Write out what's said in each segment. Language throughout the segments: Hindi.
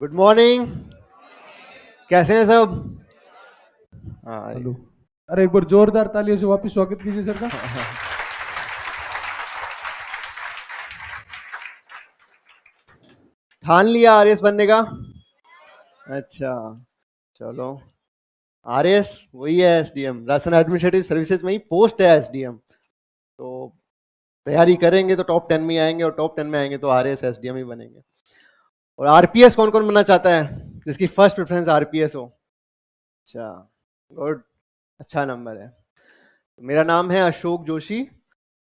Good morning. कैसे हैं सब? हाँ। हेलो। अरे एक बार जोरदार तालियों से वापस स्वागत कीजिए सर का। ठान लिया आरएस बनने का? अच्छा, चलो। आरएस वही है, एसडीएम, राजस्थान एडमिनिस्ट्रेटिव सर्विसेज में ही पोस्ट है एसडीएम। तो तैयारी करेंगे तो टॉप 10 में आएंगे, और टॉप 10 में आएंगे तो आरएस एसडीएम ही बनेंगे। और आरपीएस कौन कौन बनना चाहता है जिसकी फर्स्ट प्रेफरेंस आरपीएस हो? अच्छा, गुड, अच्छा नंबर है। तो मेरा नाम है अशोक जोशी,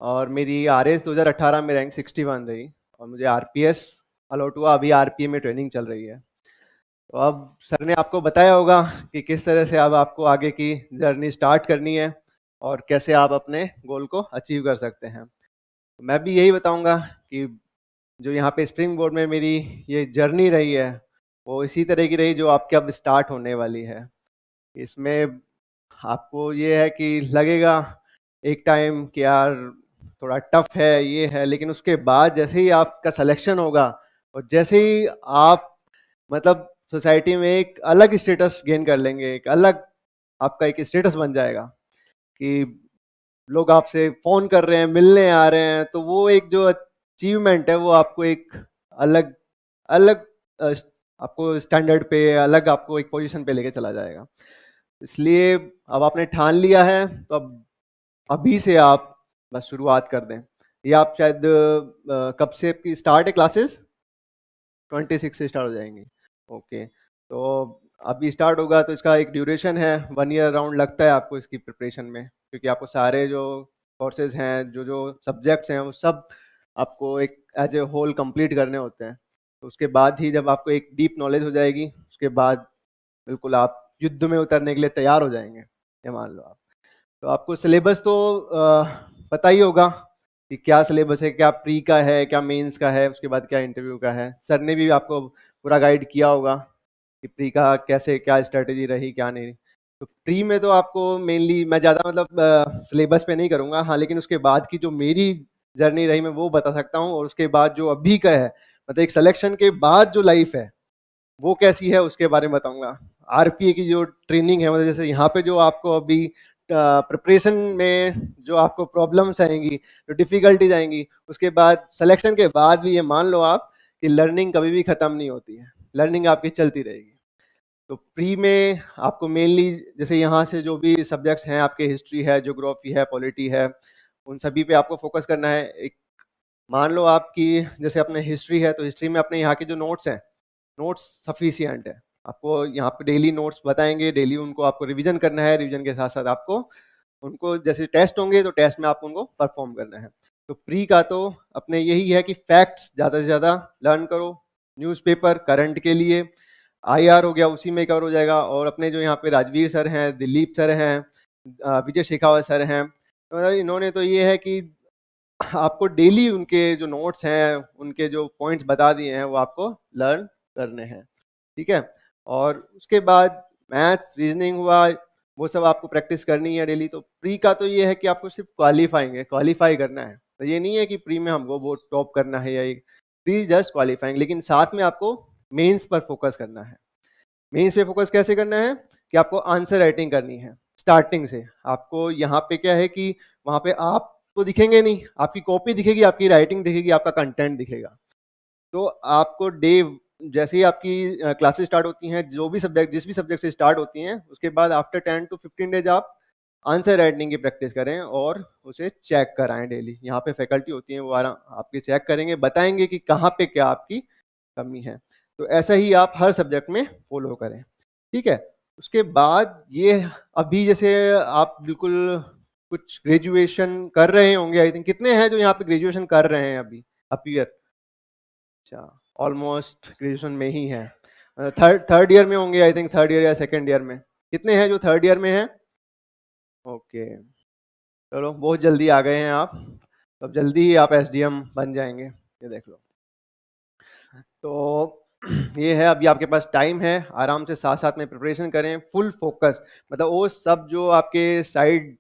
और मेरी आरएस 2018 में रैंक 61 रही, और मुझे आरपीएस अलॉट हुआ। अभी आरपीए में ट्रेनिंग चल रही है। तो अब सर ने आपको बताया होगा कि किस तरह से अब आपको आगे की जर्नी स्टार्ट करनी है और कैसे आप अपने गोल को अचीव कर सकते हैं। तो मैं भी यही बताऊंगा कि जो यहाँ पे स्प्रिंग बोर्ड में मेरी ये जर्नी रही है, वो इसी तरह की रही जो आपके अब स्टार्ट होने वाली है। इसमें आपको ये है कि लगेगा एक टाइम कि यार थोड़ा टफ है, ये है, लेकिन उसके बाद जैसे ही आपका सिलेक्शन होगा और जैसे ही आप मतलब सोसाइटी में एक अलग स्टेटस गेन कर लेंगे, एक अलग आपका एक स्टेटस बन जाएगा कि लोग आपसे फोन कर रहे हैं, मिलने आ रहे हैं, तो वो एक जो अचीवमेंट है वो आपको एक अलग अलग अ, आपको स्टैंडर्ड पे, अलग आपको एक पोजीशन पे लेके चला जाएगा। इसलिए अब आपने ठान लिया है तो अब अभी से आप बस शुरुआत कर दें। ये आप शायद कब से आपकी स्टार्ट है क्लासेस? 26 से स्टार्ट हो जाएंगी। ओके, तो अभी स्टार्ट होगा तो इसका एक ड्यूरेशन है, 1 ईयर अराउंड लगता है आपको इसकी प्रिपरेशन में, क्योंकि आपको सारे जो कोर्सेज हैं, जो जो सब्जेक्ट्स हैं, वो सब आपको एक एज ए होल कंप्लीट करने होते हैं। तो उसके बाद ही जब आपको एक डीप नॉलेज हो जाएगी, उसके बाद बिल्कुल आप युद्ध में उतरने के लिए तैयार हो जाएंगे, ये मान लो आप। तो आपको सिलेबस तो पता ही होगा कि क्या सिलेबस है, क्या प्री का है, क्या मेंस का है, उसके बाद क्या इंटरव्यू का है। सर ने भी आपको पूरा गाइड किया होगा कि प्री का कैसे, क्या स्ट्रेटेजी रही, क्या नहीं। तो प्री में तो आपको मेनली मैं ज़्यादा मतलब सिलेबस पे नहीं करूँगा, हाँ, लेकिन उसके बाद की जो मेरी जर्नी रही मैं वो बता सकता हूँ, और उसके बाद जो अभी का है, मतलब एक सिलेक्शन के बाद जो लाइफ है वो कैसी है उसके बारे में बताऊंगा। आरपीए की जो ट्रेनिंग है, मतलब जैसे यहाँ पे जो आपको अभी प्रिपरेशन में जो आपको प्रॉब्लम्स आएंगी, जो डिफिकल्टीज आएंगी, उसके बाद सिलेक्शन के बाद भी ये मान लो आप कि लर्निंग कभी भी खत्म नहीं होती है, लर्निंग आपकी चलती रहेगी। तो प्री में आपको मेनली जैसे यहाँ से जो भी सब्जेक्ट्स हैं आपके, हिस्ट्री है, ज्योग्राफी है, पॉलिटी है, उन सभी पे आपको फोकस करना है। एक मान लो आपकी जैसे अपने हिस्ट्री है, तो हिस्ट्री में अपने यहाँ के जो नोट्स हैं, नोट्स सफिशियंट है। आपको यहाँ पे डेली नोट्स बताएंगे, डेली उनको आपको रिवीजन करना है, रिवीजन के साथ साथ आपको उनको जैसे टेस्ट होंगे तो टेस्ट में आपको उनको परफॉर्म करना है। तो प्री का तो अपने यही है कि फैक्ट्स ज़्यादा से ज़्यादा लर्न करो, न्यूज़पेपर करंट के लिए, आईआर हो गया उसी में कवर हो जाएगा। और अपने जो यहाँ पे राजवीर सर हैं, दिलीप सर हैं, विजय शेखावत सर हैं, तो इन्होंने तो ये है कि आपको डेली उनके जो नोट्स हैं, उनके जो पॉइंट्स बता दिए हैं, वो आपको लर्न करने हैं। ठीक है। और उसके बाद मैथ्स, रीजनिंग हुआ, वो सब आपको प्रैक्टिस करनी है डेली। तो प्री का तो ये है कि आपको सिर्फ क्वालिफाई करना है। तो ये नहीं है कि प्री में हमको वो टॉप करना है, या एक प्री जस्ट क्वालिफाइंग, लेकिन साथ में आपको मेंस पर फोकस करना है। मेंस पे फोकस कैसे करना है कि आपको आंसर राइटिंग करनी है स्टार्टिंग से। आपको यहाँ पे क्या है कि वहाँ पे आप तो दिखेंगे नहीं, आपकी कॉपी दिखेगी, आपकी राइटिंग दिखेगी, आपका कंटेंट दिखेगा। तो आपको डे जैसे ही आपकी क्लासेस स्टार्ट होती हैं, जो भी सब्जेक्ट, जिस भी सब्जेक्ट से स्टार्ट होती हैं, उसके बाद आफ्टर 10 to 15 डेज आप आंसर राइटिंग की प्रैक्टिस करें और उसे चेक कराएं डेली। यहाँ पे फैकल्टी होती हैं, वो आपके चेक करेंगे, बताएंगे कि कहाँ पे क्या आपकी कमी है। तो ऐसा ही आप हर सब्जेक्ट में फॉलो करें। ठीक है। उसके बाद ये अभी जैसे आप बिल्कुल कुछ ग्रेजुएशन कर रहे होंगे, आई थिंक कितने हैं जो यहाँ पे ग्रेजुएशन कर रहे हैं अभी अपीयर? अच्छा, ऑलमोस्ट ग्रेजुएशन में ही है। थर्ड थर्ड ईयर में होंगे, आई थिंक थर्ड ईयर या सेकेंड ईयर में। कितने हैं जो थर्ड ईयर में हैं? ओके, चलो बहुत जल्दी आ गए हैं आप। अब जल्दी ही आप एसडीएम बन जाएंगे, ये देख लो। तो ये है, अभी आपके पास टाइम है, आराम से साथ साथ में प्रिपरेशन करें, फुल फोकस। मतलब वो सब जो आपके साइड,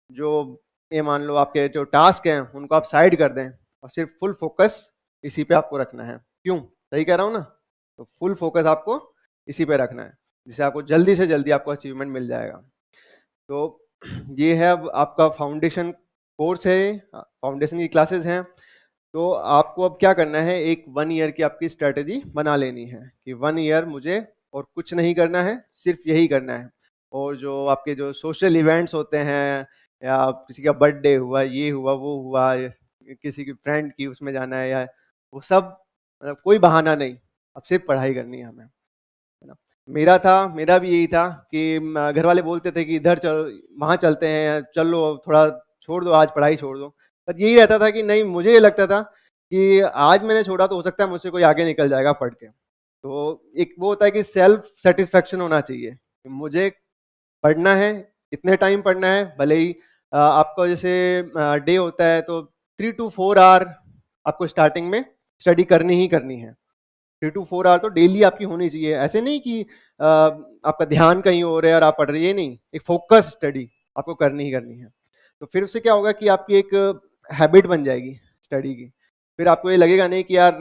जो ये मान लो आपके जो टास्क हैं, उनको आप साइड कर दें और सिर्फ फुल फोकस इसी पे आपको रखना है। क्यों? सही कह रहा हूँ ना? तो फुल फोकस आपको इसी पे रखना है, जिससे आपको जल्दी से जल्दी आपको अचीवमेंट मिल जाएगा। तो ये है अब आपका फाउंडेशन कोर्स है, फाउंडेशन की क्लासेस हैं। तो आपको अब क्या करना है, एक 1 ईयर की आपकी स्ट्रेटेजी बना लेनी है कि 1 ईयर मुझे और कुछ नहीं करना है, सिर्फ यही करना है। और जो आपके जो सोशल इवेंट्स होते हैं, या किसी का बर्थडे हुआ, ये हुआ, वो हुआ, या किसी की फ्रेंड की उसमें जाना है, या वो सब मतलब कोई बहाना नहीं, अब सिर्फ पढ़ाई करनी है हमें, है ना। मेरा भी यही था कि घर वाले बोलते थे कि इधर चल, वहाँ चलते हैं, चलो थोड़ा छोड़ दो, आज पढ़ाई छोड़ दो। पर यही रहता था कि नहीं, मुझे ये लगता था कि आज मैंने छोड़ा तो हो सकता है मुझसे कोई आगे निकल जाएगा पढ़ के। तो एक वो होता है कि सेल्फ सेटिस्फेक्शन होना चाहिए कि मुझे पढ़ना है, इतने टाइम पढ़ना है, भले ही आपका जैसे डे होता है तो 3 to 4 आवर आपको स्टार्टिंग में स्टडी करनी ही करनी है। 3 to 4 आवर तो डेली आपकी होनी चाहिए। ऐसे नहीं कि आपका ध्यान कहीं और है और आप पढ़ रहे हैं, ये नहीं, एक फोकस स्टडी आपको करनी ही करनी है। तो फिर उससे क्या होगा कि आपकी एक हैबिट बन जाएगी स्टडी की। फिर आपको ये लगेगा नहीं कि यार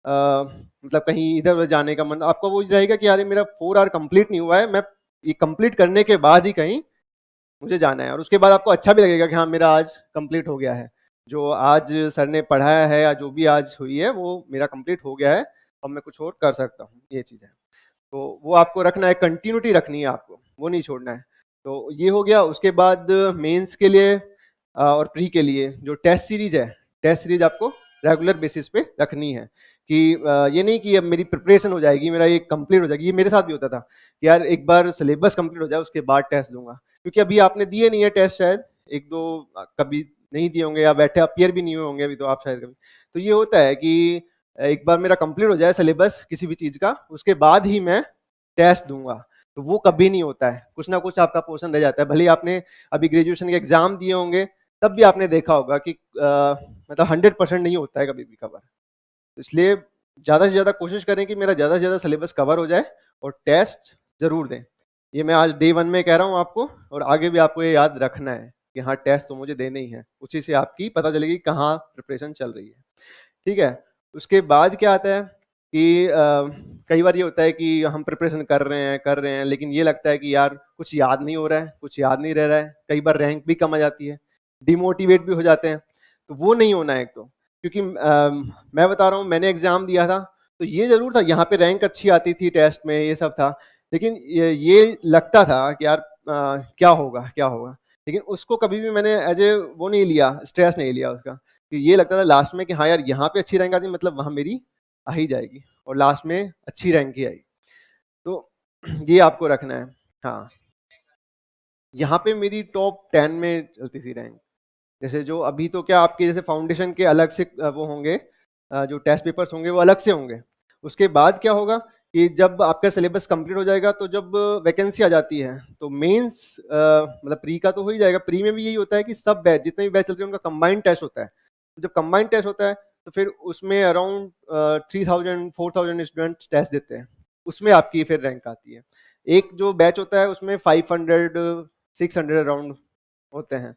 मतलब कहीं इधर उधर जाने का मन, आपको वो रहेगा कि यार ये मेरा 4 आवर कंप्लीट नहीं हुआ है, मैं ये कंप्लीट करने के बाद ही कहीं मुझे जाना है। और उसके बाद आपको अच्छा भी लगेगा कि हाँ मेरा आज कंप्लीट हो गया है, जो आज सर ने पढ़ाया है या जो भी आज हुई है वो मेरा कंप्लीट हो गया है, अब मैं कुछ और कर सकता हूँ, ये चीज़ है। तो वो आपको रखना है, कंटिन्यूटी रखनी है आपको, वो नहीं छोड़ना है। तो ये हो गया। उसके बाद मेंस के लिए और प्री के लिए जो टेस्ट सीरीज है, टेस्ट सीरीज आपको रेगुलर बेसिस पे रखनी है कि ये नहीं कि अब मेरी प्रिपरेशन हो जाएगी, मेरा ये कंप्लीट हो जाएगी। ये मेरे साथ भी होता था कि यार एक बार सिलेबस कंप्लीट हो जाए उसके बाद टेस्ट दूंगा, क्योंकि अभी आपने दिए नहीं है टेस्ट, शायद एक दो कभी नहीं दिए होंगे या बैठे अपीयर भी नहीं हुए होंगे अभी तो आप शायद कभी। तो ये होता है कि एक बार मेरा कंप्लीट हो जाए सिलेबस किसी भी चीज़ का, उसके बाद ही मैं टेस्ट दूंगा। तो वो कभी नहीं होता है, कुछ ना कुछ आपका पोर्शन रह जाता है। भले ही आपने अभी ग्रेजुएशन के एग्जाम दिए होंगे, तब भी आपने देखा होगा कि मतलब 100% नहीं होता है कभी भी कवर। तो इसलिए ज़्यादा से ज़्यादा कोशिश करें कि मेरा ज़्यादा से ज़्यादा सिलेबस कवर हो जाए, और टेस्ट जरूर दें। ये मैं आज डे 1 में कह रहा हूँ आपको, और आगे भी आपको ये याद रखना है कि हाँ टेस्ट तो मुझे देने ही है, उसी से आपकी पता चलेगी कहाँ प्रिपरेशन चल रही है। ठीक है। उसके बाद क्या आता है कि कई बार ये होता है कि हम प्रिपरेशन कर रहे हैं, लेकिन ये लगता है कि यार कुछ याद नहीं हो रहा है, कुछ याद नहीं रह रहा है। कई बार रैंक भी कम आ जाती है, डिमोटिवेट भी हो जाते हैं। तो वो नहीं होना है एक तो, क्योंकि मैं बता रहा हूँ, मैंने एग्जाम दिया था तो ये जरूर था, यहाँ पे रैंक अच्छी आती थी टेस्ट में, ये सब था, लेकिन ये लगता था कि यार क्या होगा क्या होगा। लेकिन उसको कभी भी मैंने एज ए वो नहीं लिया, स्ट्रेस नहीं लिया उसका, कि ये लगता था लास्ट में कि हाँ यार यहाँ पे अच्छी रैंक आती मतलब वहाँ मेरी आ ही जाएगी, और लास्ट में अच्छी रैंक ही आई। तो ये आपको रखना है। हाँ, यहाँ पे मेरी टॉप 10 में चलती थी रैंक। जैसे जो अभी तो क्या आपके जैसे फाउंडेशन के अलग से वो होंगे, जो टेस्ट पेपर्स होंगे वो अलग से होंगे। उसके बाद क्या होगा कि जब आपका सिलेबस कंप्लीट हो जाएगा, तो जब वैकेंसी आ जाती है तो मेंस मतलब प्री का तो हो ही जाएगा। प्री में भी यही होता है कि सब बैच, जितने भी बैच चलते हैं उनका कंबाइंड टेस्ट होता है। तो जब कंबाइंड टेस्ट होता है तो फिर उसमें अराउंड 3000 4000 स्टूडेंट टेस्ट देते हैं, उसमें आपकी फिर रैंक आती है। एक जो बैच होता है उसमें 500 600 अराउंड होते हैं।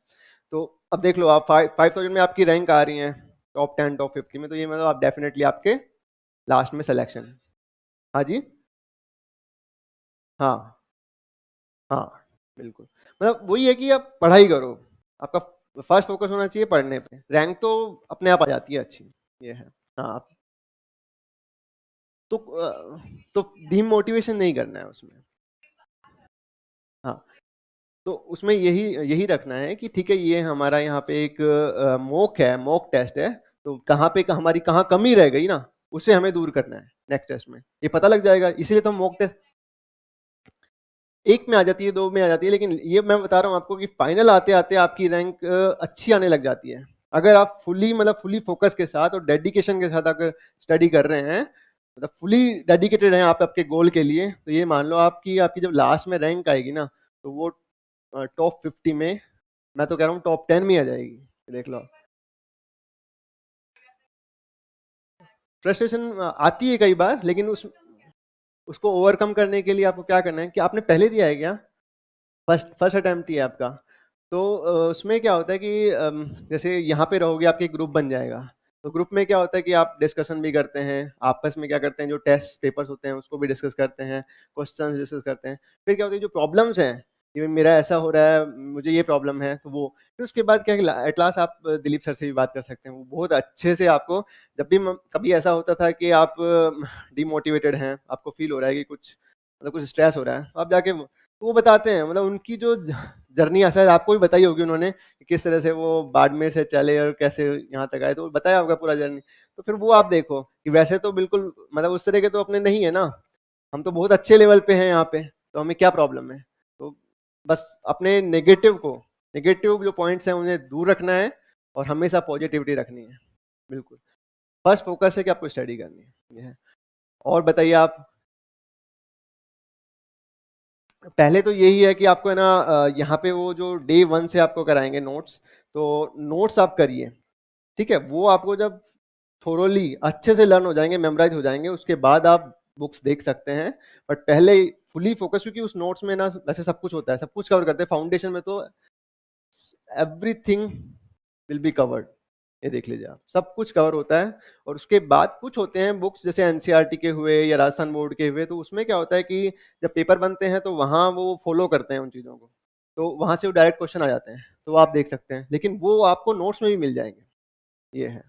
तो अब देख लो, आप 5000 में आपकी रैंक आ रही है टॉप 10 टॉप 50 में, तो ये मतलब आप डेफिनेटली आपके लास्ट में सिलेक्शन है। हाँ जी। हाँ हाँ, बिल्कुल। मतलब वही है कि आप पढ़ाई करो, आपका फर्स्ट फोकस होना चाहिए पढ़ने पे, रैंक तो अपने आप आ जाती है अच्छी, ये है। हाँ, तो तो डिमोटिवेशन नहीं करना है उसमें। हाँ, तो उसमें यही यही रखना है कि ठीक है, ये हमारा यहाँ पे एक मॉक है, मॉक टेस्ट है, तो कहाँ पे हमारी कहाँ कमी रह गई ना, उसे हमें दूर करना है नेक्स्ट टेस्ट में, ये पता लग जाएगा। इसीलिए तो मॉक टेस्ट एक में आ जाती है, दो में आ जाती है, लेकिन ये मैं बता रहा हूँ आपको कि फाइनल आते आते आपकी रैंक अच्छी आने लग जाती है। अगर आप फुली मतलब फुली फोकस के साथ और डेडिकेशन के साथ अगर स्टडी कर रहे हैं, मतलब फुली डेडिकेटेड हैं आप आपके गोल के लिए, तो ये मान लो आपकी आपकी जब लास्ट में रैंक आएगी ना, तो वो टॉप 50 में, मैं तो कह रहा हूँ टॉप 10 में आ जाएगी। देख लो, फ्रस्ट्रेशन आती है कई बार, लेकिन उसको ओवरकम करने के लिए आपको क्या करना है कि आपने पहले दिया है क्या, फर्स्ट फर्स्ट अटेम्प्ट ही है आपका, तो उसमें क्या होता है कि जैसे यहाँ पे रहोगे आपके ग्रुप बन जाएगा, तो ग्रुप में क्या होता है कि आप डिस्कशन भी करते हैं, आपस में क्या करते हैं, जो टेस्ट पेपर्स होते हैं उसको भी डिस्कस करते हैं, क्वेश्चंस डिस्कस करते हैं। फिर क्या होता है, जो प्रॉब्लम्स हैं कि मेरा ऐसा हो रहा है, मुझे ये प्रॉब्लम है, तो वो फिर उसके बाद क्या है, एट लास्ट आप दिलीप सर से भी बात कर सकते हैं। वो बहुत अच्छे से आपको, जब भी कभी ऐसा होता था कि आप डिमोटिवेटेड हैं, आपको फील हो रहा है कि कुछ मतलब कुछ स्ट्रेस हो रहा है, तो आप जाके वो बताते हैं, मतलब उनकी जो जर्नी शायद आपको भी बताई होगी उन्होंने कि किस तरह से वो बाड़मेर से चले और कैसे यहाँ तक आए, तो बताया होगा पूरा जर्नी। तो फिर वो आप देखो कि वैसे तो बिल्कुल मतलब उस तरह के तो अपने नहीं है ना, हम तो बहुत अच्छे लेवल पे हैं यहाँ पे, तो हमें क्या प्रॉब्लम है। तो बस अपने नेगेटिव जो पॉइंट्स हैं उन्हें दूर रखना है और हमेशा पॉजिटिविटी रखनी है। बिल्कुल, फर्स्ट फोकस है कि आपको स्टडी करनी है, ये है। और बताइए आप। पहले तो यही है कि आपको है ना यहाँ पे वो जो डे 1 से आपको कराएंगे नोट्स, तो नोट्स आप करिए, ठीक है। वो आपको जब थोरोली अच्छे से लर्न हो जाएंगे, मेमोराइज हो जाएंगे, उसके बाद आप बुक्स देख सकते हैं। बट पहले फुली फोकस, क्योंकि उस नोट्स में ना वैसे सब कुछ होता है, सब कुछ कवर करते हैं। फाउंडेशन में तो एवरीथिंग विल बी कवर्ड, ये देख लीजिए आप, सब कुछ कवर होता है। और उसके बाद कुछ होते हैं बुक्स जैसे एनसीईआरटी के हुए या राजस्थान बोर्ड के हुए, तो उसमें क्या होता है कि जब पेपर बनते हैं तो वहाँ वो फॉलो करते हैं उन चीज़ों को, तो वहाँ से वो डायरेक्ट क्वेश्चन आ जाते हैं, तो वो आप देख सकते हैं, लेकिन वो आपको नोट्स में भी मिल जाएंगे, ये है।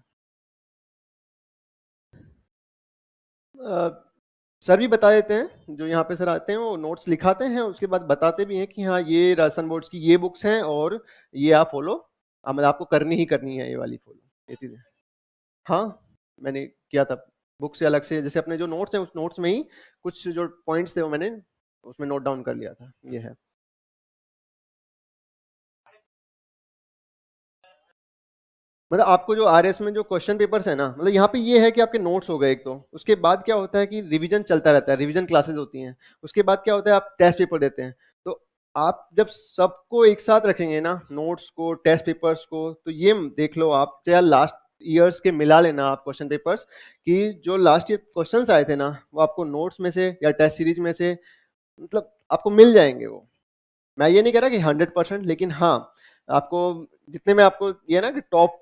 सर भी बता देते हैं, जो यहाँ पे सर आते हैं वो नोट्स लिखाते हैं, उसके बाद बताते भी हैं कि हाँ ये राजस्थान बोर्ड्स की ये बुक्स हैं और ये आप फॉलो, मतलब आपको करनी ही करनी है ये वाली फॉलो, ये चीज़ें। हाँ, मैंने किया था। बुक से अलग से, जैसे अपने जो नोट्स हैं उस नोट्स में ही कुछ जो पॉइंट्स थे वो मैंने उसमें नोट डाउन कर लिया था, ये है। मतलब आपको जो आरएस में जो क्वेश्चन पेपर्स है ना, मतलब यहाँ पे ये है कि आपके नोट्स हो गए एक, तो उसके बाद क्या होता है कि रिवीजन चलता रहता है, रिवीजन क्लासेस होती हैं। उसके बाद क्या होता है, आप टेस्ट पेपर देते हैं। तो आप जब सबको एक साथ रखेंगे ना, नोट्स को, टेस्ट पेपर्स को, तो ये देख लो आप, चाहे लास्ट ईयर्स के मिला लेना आप क्वेश्चन पेपर्स, कि जो लास्ट ईयर क्वेश्चंस आए थे ना, वो आपको नोट्स में से या टेस्ट सीरीज में से मतलब आपको मिल जाएंगे वो। मैं ये नहीं कह रहा कि 100%, लेकिन हाँ, आपको जितने में आपको ये है ना कि टॉप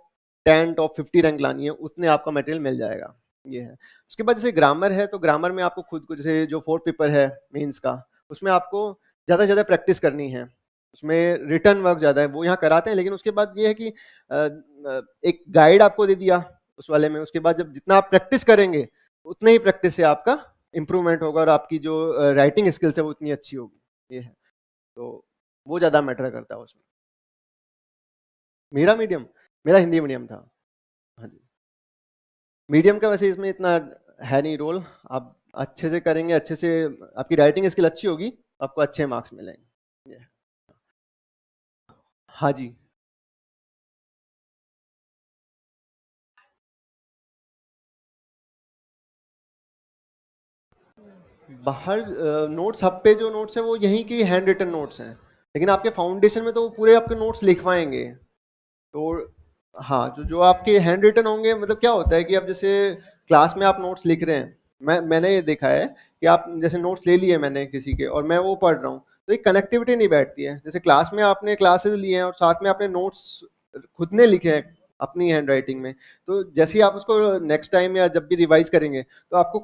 10 टॉप 50 रैंक लानी है, उतने आपका मटेरियल मिल जाएगा, ये है। उसके बाद जैसे ग्रामर है, तो ग्रामर में आपको खुद को, जैसे जो फोर्थ पेपर है मेंस का, उसमें आपको ज़्यादा से ज़्यादा प्रैक्टिस करनी है। उसमें रिटर्न वर्क ज़्यादा है, वो यहाँ कराते हैं, लेकिन उसके बाद ये है कि एक गाइड आपको दे दिया उस वाले में, उसके बाद जब जितना आप प्रैक्टिस करेंगे उतने ही प्रैक्टिस से आपका इम्प्रूवमेंट होगा और आपकी जो राइटिंग स्किल्स है वो उतनी अच्छी होगी, ये है। तो वो ज़्यादा मैटर करता है उसमें। मेरा मीडियम, मेरा हिंदी मीडियम था। हाँ जी। मीडियम का वैसे इसमें इतना है नहीं रोल, आप अच्छे से करेंगे, अच्छे से आपकी राइटिंग स्किल अच्छी होगी, आपको अच्छे मार्क्स मिलेंगे, ये है। हाँ जी। बाहर नोट्स हब पे जो नोट्स हैं वो यहीं के हैंड रिटन नोट्स हैं, लेकिन आपके फाउंडेशन में तो वो पूरे आपके नोट्स लिखवाएंगे। तो हाँ, जो जो आपके हैंड रिटन होंगे, मतलब क्या होता है कि आप जैसे क्लास में आप नोट्स लिख रहे हैं, मैंने ये देखा है कि आप जैसे नोट्स ले लिए मैंने किसी के और मैं वो पढ़ रहा हूँ, तो एक कनेक्टिविटी नहीं बैठती है। जैसे क्लास में आपने क्लासेस लिए हैं और साथ में आपने नोट्स खुद ने लिखे हैं अपनी हैंड राइटिंग में, तो जैसे ही आप उसको नेक्स्ट टाइम या जब भी रिवाइज करेंगे, तो आपको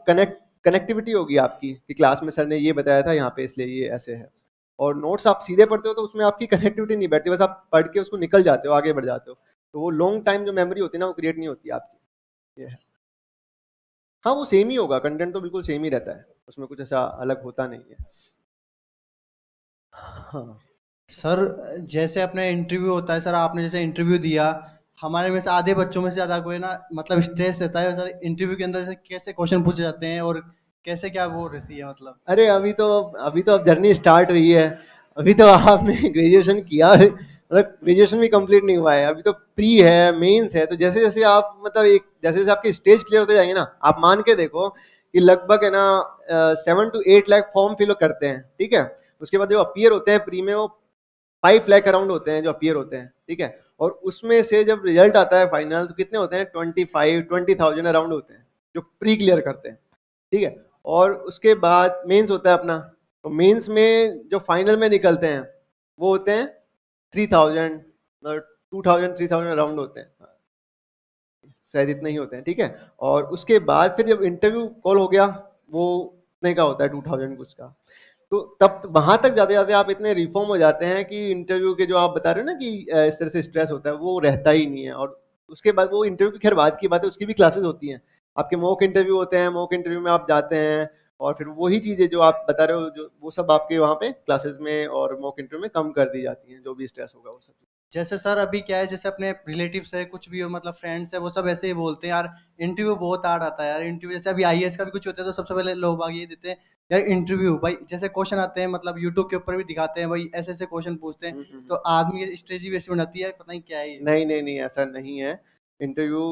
कनेक्टिविटी होगी आपकी कि क्लास में सर ने ये बताया था यहाँ पे, इसलिए ये ऐसे है। और नोट्स आप सीधे पढ़ते हो तो उसमें आपकी कनेक्टिविटी नहीं बैठती, बस आप पढ़ के उसको निकल जाते हो, आगे बढ़ जाते हो, तो वो लॉन्ग टाइम जो मेमोरी होती है ना, वो क्रिएट नहीं होती आपकी, ये है। हाँ, वो सेम ही होगा, कंटेंट तो बिल्कुल सेम ही रहता है, उसमें कुछ ऐसा अलग होता नहीं है। हाँ। सर जैसे अपने इंटरव्यू होता है सर, आपने जैसे इंटरव्यू दिया, हमारे में से आधे बच्चों में से ज़्यादा कोई ना मतलब स्ट्रेस रहता है सर इंटरव्यू के अंदर से, कैसे क्वेश्चन पूछे जाते हैं और कैसे क्या वो रहती है मतलब। अरे अभी तो अब जर्नी स्टार्ट हुई है, अभी तो आपने ग्रेजुएशन किया है, मतलब ग्रेजुएशन भी कंप्लीट नहीं हुआ है, अभी तो प्री है, मेंस है। तो जैसे जैसे आप मतलब एक जैसे जैसे आपके स्टेज क्लियर होते जाएंगे ना, आप मान के देखो कि लगभग है ना 7 to 8 लाख फॉर्म फिल करते हैं, ठीक है। उसके बाद जो अपीयर होते हैं प्री में, वो 5 लाख अराउंड होते हैं जो अपीयर होते हैं, ठीक है। और उसमें से जब रिजल्ट आता है फाइनल, तो कितने होते हैं, 20,000 अराउंड होते हैं जो प्री क्लियर करते हैं, ठीक है। और उसके बाद मेंस होता है अपना, तो मेंस में जो फाइनल में निकलते हैं वो होते हैं 3,000 और 2,000 3,000 अराउंड होते हैं। शायद इतने ही होते हैं, ठीक है। और उसके बाद फिर जब इंटरव्यू कॉल हो गया, वो इतने का होता है 2000 कुछ का, तो तब वहां तक जाते जाते आप इतने रिफॉर्म हो जाते हैं कि इंटरव्यू के जो आप बता रहे हो ना कि इस तरह से स्ट्रेस होता है, वो रहता ही नहीं है। और उसके बाद वो इंटरव्यू की खैर बात की बात है, उसकी भी क्लासेस होती हैं, आपके मॉक इंटरव्यू होते हैं, मॉक इंटरव्यू में आप जाते हैं और फिर वही चीजें जो आप बता रहे हो जो वो सब आपके वहाँ पे क्लासेस में और मॉक इंटरव्यू में कम कर दी जाती हैं, जो भी स्ट्रेस होगा वो सब। जैसे सर अभी क्या है, जैसे अपने रिलेटिव्स है कुछ भी हो, मतलब फ्रेंड्स है, वो सब ऐसे ही बोलते हैं यार इंटरव्यू बहुत हार्ड आता है यार इंटरव्यू। जैसे अभी आईएएस का भी कुछ होता है तो सबसे पहले लोग आगे ये देते हैं यार इंटरव्यू भाई, जैसे क्वेश्चन आते हैं मतलब यूट्यूब के ऊपर भी दिखाते हैं भाई, ऐसे ऐसे क्वेश्चन पूछते हैं, तो आदमी की स्ट्रेस भी वैसे बनाती है, पता नहीं क्या है ये। नहीं नहीं नहीं, ऐसा नहीं है। इंटरव्यू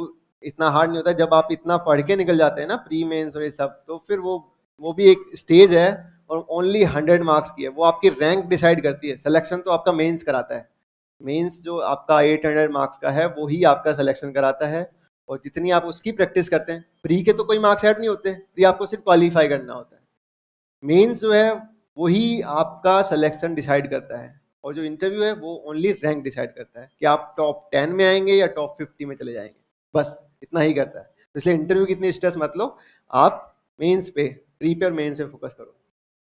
इतना हार्ड नहीं होता। जब आप इतना पढ़ के निकल जाते हैं ना प्री मेंस और ये सब, तो फिर वो भी एक स्टेज है और ओनली 100 मार्क्स की है। वो आपकी रैंक डिसाइड करती है, सिलेक्शन तो आपका मेंस कराता है। मेंस जो आपका 800 मार्क्स का है वो ही आपका सिलेक्शन कराता है, और जितनी आप उसकी प्रैक्टिस करते हैं, प्री के तो कोई मार्क्स ऐड नहीं होते, प्री आपको सिर्फ क्वालिफाई करना होता है। मेंस जो है वही आपका सिलेक्शन डिसाइड करता है, और जो इंटरव्यू है वो ओनली रैंक डिसाइड करता है कि आप टॉप 10 में आएंगे या टॉप 50 में चले जाएंगे, बस इतना ही करता है। तो इसलिए इंटरव्यू की इतनी स्ट्रेस मत लो, आप मेंस पे, प्री पे और मेंस पे फोकस करो।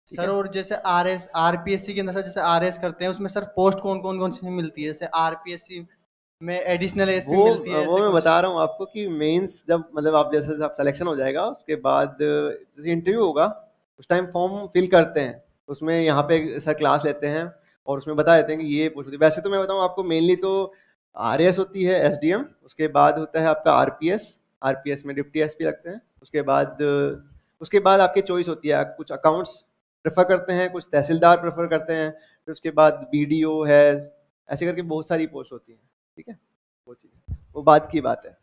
ठीक सर है। और जैसे आरएस आरपीएससी के अंदर सर, जैसे आरएस करते हैं उसमें सर पोस्ट कौन सी मिलती है, जैसे आरपीएससी में एडिशनल एएसपी मिलती है वो ऐसे मैं कुछ। बता रहा हूँ आपको कि मेंस जब मतलब आप जैसे आप सिलेक्शन हो जाएगा, उसके बाद जैसे इंटरव्यू होगा उस टाइम फॉर्म फिल करते हैं, उसमें यहाँ पे सर क्लास लेते हैं और उसमें बता देते हैं कि ये पूछ। वैसे तो मैं बताऊँ आपको, मेनली तो आरएस होती है, एसडीएम, उसके बाद होता है आपका आरपीएस, आरपीएस में डिप्टी एसपी लगते हैं, उसके बाद आपकी चॉइस होती है, कुछ अकाउंट्स प्रेफर करते हैं, कुछ तहसीलदार प्रेफर करते हैं, फिर उसके बाद बीडीओ है, ऐसे करके बहुत सारी पोस्ट होती हैं। ठीक है, वो चीज़, वो बात की बात है।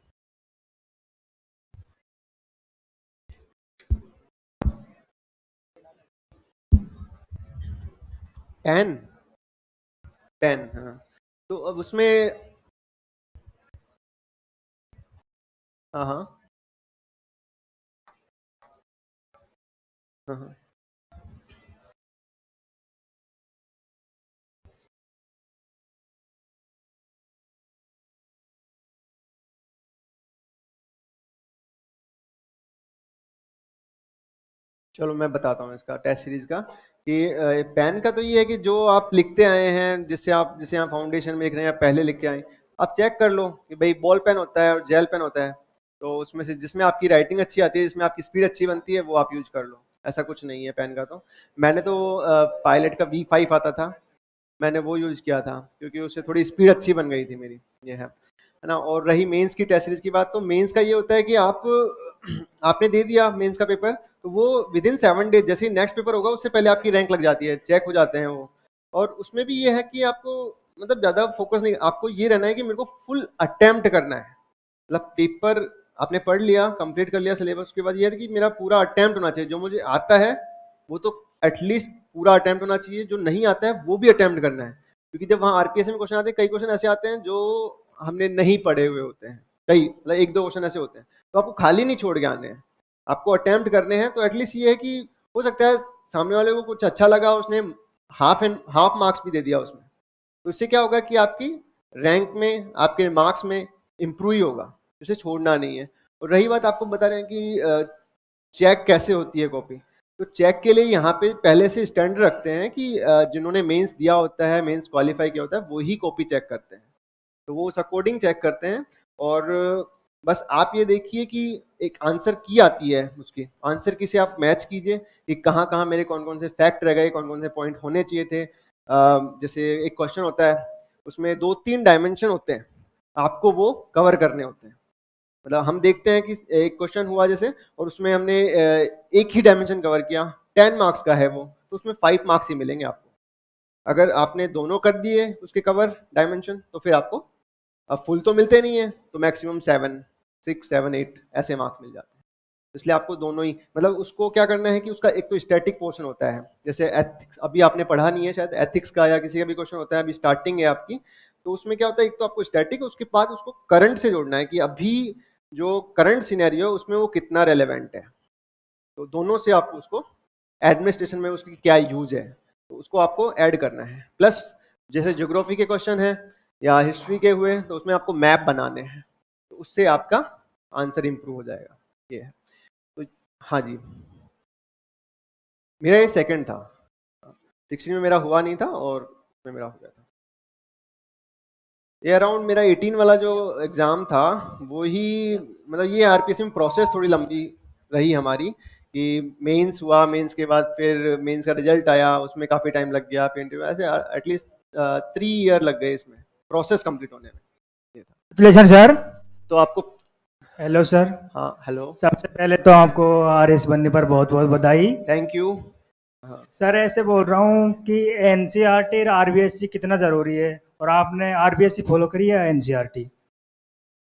टेन, टेन, हाँ। तो अब उसमें, हाँ हाँ हाँ हाँ। चलो मैं बताता हूँ इसका टेस्ट सीरीज का कि पेन का तो ये है कि जो आप लिखते आए हैं, जिससे आप जैसे यहाँ फाउंडेशन में लिख रहे हैं या पहले लिख के आए, आप चेक कर लो कि भाई बॉल पेन होता है और जेल पेन होता है, तो उसमें से जिसमें आपकी राइटिंग अच्छी आती है, जिसमें आपकी स्पीड अच्छी बनती है, वो आप यूज कर लो। ऐसा कुछ नहीं है पेन का। तो मैंने तो पायलट का V5 आता था, मैंने वो यूज किया था क्योंकि उससे थोड़ी स्पीड अच्छी बन गई थी मेरी, ये है ना। और रही मेंस की टेस्ट सीरीज की बात, तो मेंस का ये होता है कि आप आपने दे दिया मेंस का पेपर, तो वो विद इन 7 डेज जैसे ही नेक्स्ट पेपर होगा उससे पहले आपकी रैंक लग जाती है, चेक हो जाते हैं वो। और उसमें भी ये है कि आपको मतलब ज्यादा फोकस नहीं, आपको ये रहना है कि मेरे को फुल अटेम्प्ट करना है। मतलब पेपर आपने पढ़ लिया, कंप्लीट कर लिया सिलेबस, उसके बाद ये है कि मेरा पूरा अटेम्प्ट होना चाहिए, जो मुझे आता है वो तो एटलीस्ट पूरा अटेम्प्ट होना चाहिए, जो नहीं आता है वो भी अटेम्प्ट करना है। क्योंकि जब वहाँ आरपीएस में क्वेश्चन आते हैं, कई क्वेश्चन ऐसे आते हैं जो हमने नहीं पढ़े हुए होते हैं, कई मतलब एक दो क्वेश्चन ऐसे होते हैं, तो आपको खाली नहीं छोड़ के आने हैं, आपको अटेम्प्ट करने हैं। तो एटलीस्ट ये है कि हो सकता है सामने वाले को कुछ अच्छा लगा, उसने हाफ मार्क्स भी दे दिया उसमें, तो इससे क्या होगा कि आपकी रैंक में, आपके मार्क्स में इम्प्रूव ही होगा, इसे छोड़ना नहीं है। और रही बात, आपको बता रहे हैं कि चेक कैसे होती है कॉपी, तो चेक के लिए यहाँ पे पहले से स्टैंडर्ड रखते हैं कि जिन्होंने मेंस दिया होता है, मेंस क्वालिफाई किया होता है, वो ही कॉपी चेक करते हैं, तो वो उस अकॉर्डिंग चेक करते हैं। और बस आप ये देखिए कि एक आंसर की आती है, उसकी आंसर की से आप मैच कीजिए कि कहाँ कहाँ मेरे कौन कौन से फैक्ट रह गए, कौन कौन से पॉइंट होने चाहिए थे। जैसे एक क्वेश्चन होता है, उसमें 2-3 डायमेंशन होते हैं, आपको वो कवर करने होते हैं। मतलब हम देखते हैं कि एक क्वेश्चन हुआ जैसे, और उसमें हमने एक ही डायमेंशन कवर किया, 10 मार्क्स का है वो, तो उसमें 5 मार्क्स ही मिलेंगे आपको। अगर आपने दोनों कर दिए उसके कवर डायमेंशन, तो फिर आपको, अब फुल तो मिलते नहीं है, तो मैक्सिमम 7, 6, 7, 8 ऐसे मार्क्स मिल जाते हैं। इसलिए आपको दोनों ही, मतलब उसको क्या करना है कि उसका एक तो स्टैटिक पोर्शन होता है, जैसे एथिक्स अभी आपने पढ़ा नहीं है शायद, एथिक्स का या किसी का भी क्वेश्चन होता है, अभी स्टार्टिंग है आपकी, तो उसमें क्या होता है, एक तो आपको स्टैटिक, उसके बाद उसको करंट से जोड़ना है कि अभी जो करंट सिनेरियो है उसमें वो कितना रेलेवेंट है। तो दोनों से आपको उसको, एडमिनिस्ट्रेशन में उसकी क्या यूज है, तो उसको आपको ऐड करना है। प्लस जैसे ज्योग्राफी के क्वेश्चन है या हिस्ट्री के हुए, तो उसमें आपको मैप बनाने हैं, तो उससे आपका आंसर इम्प्रूव हो जाएगा। ये है। तो हाँ जी, मेरा ये सेकंड था, 16 में मेरा हुआ नहीं था और उसमें मेरा हो गया था। ये अराउंड मेरा 18 वाला जो एग्ज़ाम था वो ही, मतलब ये आरपीएससी में प्रोसेस थोड़ी लंबी रही हमारी कि मेंस हुआ, मेंस के बाद फिर मेंस का रिजल्ट आया, उसमें काफ़ी टाइम लग गया, फिर इंटरव्यू, ऐसे एटलीस्ट 3 ईयर लग गए इसमें प्रोसेस कंप्लीट होने में। ये था। Congratulation sir. तो आपको, हेलो सर। हाँ हेलो, सबसे पहले तो आपको आरएस बनने पर बहुत बहुत बधाई। Thank you. हाँ सर ऐसे बोल रहा हूँ कि एनसीईआरटी और आरबीएससी कितना ज़रूरी है, और आपने आरबीएससी फॉलो करी है एनसीईआरटी?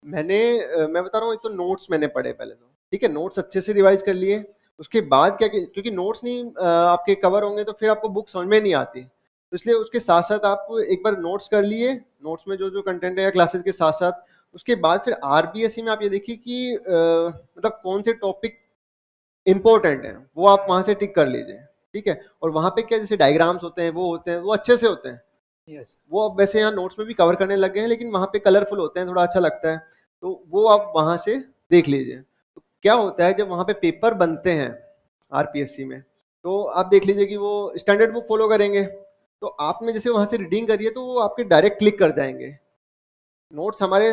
मैं बता रहा हूँ, एक तो नोट्स मैंने पढ़े पहले तो, ठीक है, नोट्स अच्छे से रिवाइज कर लिए। उसके बाद क्या, क्योंकि नोट्स नहीं आपके कवर होंगे तो फिर आपको बुक समझ में नहीं आती, तो इसलिए उसके साथ साथ आप एक बार नोट्स कर लिए, नोट्स में जो जो कंटेंट है क्लासेस के साथ साथ। उसके बाद फिर आरबीएससी में आप ये देखिए कि मतलब कौन से टॉपिक इंपॉर्टेंट हैं वो आप वहां से टिक कर लीजिए, ठीक है। और वहां पे क्या, जैसे डायग्राम्स होते हैं वो अच्छे से होते हैं। यस। वो अब वैसे यहाँ नोट्स में भी कवर करने लगे हैं, लेकिन वहाँ पे कलरफुल होते हैं, थोड़ा अच्छा लगता है, तो वो आप वहाँ से देख लीजिए। तो क्या होता है जब वहाँ पे पेपर बनते हैं आरपीएससी में, तो आप देख लीजिए कि वो स्टैंडर्ड बुक फॉलो करेंगे, तो आपने जैसे वहाँ से रीडिंग करिए तो वो आपके डायरेक्ट क्लिक कर जाएंगे। नोट्स हमारे,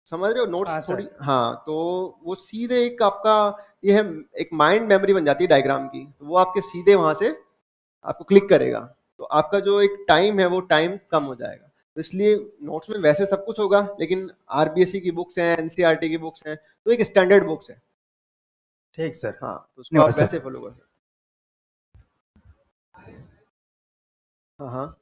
समझ रहे हो, नोट्स हाँ थोड़ी, सर। हाँ, तो वो सीधे एक आपका ये है, एक माइंड मेमोरी बन जाती है डायग्राम की, तो वो आपके सीधे वहाँ से आपको क्लिक करेगा, तो आपका जो एक टाइम है वो टाइम कम हो जाएगा। तो इसलिए नोट्स में वैसे सब कुछ होगा, लेकिन आरबीएससी की बुक्स हैं, एनसीईआरटी की बुक्स हैं, तो एक स्टैंडर्ड बुक्स है। ठीक सर। हाँ, तो उसको धन्यवाद आप सर। वैसे फॉलो कर सकते हैं। हाँ हाँ,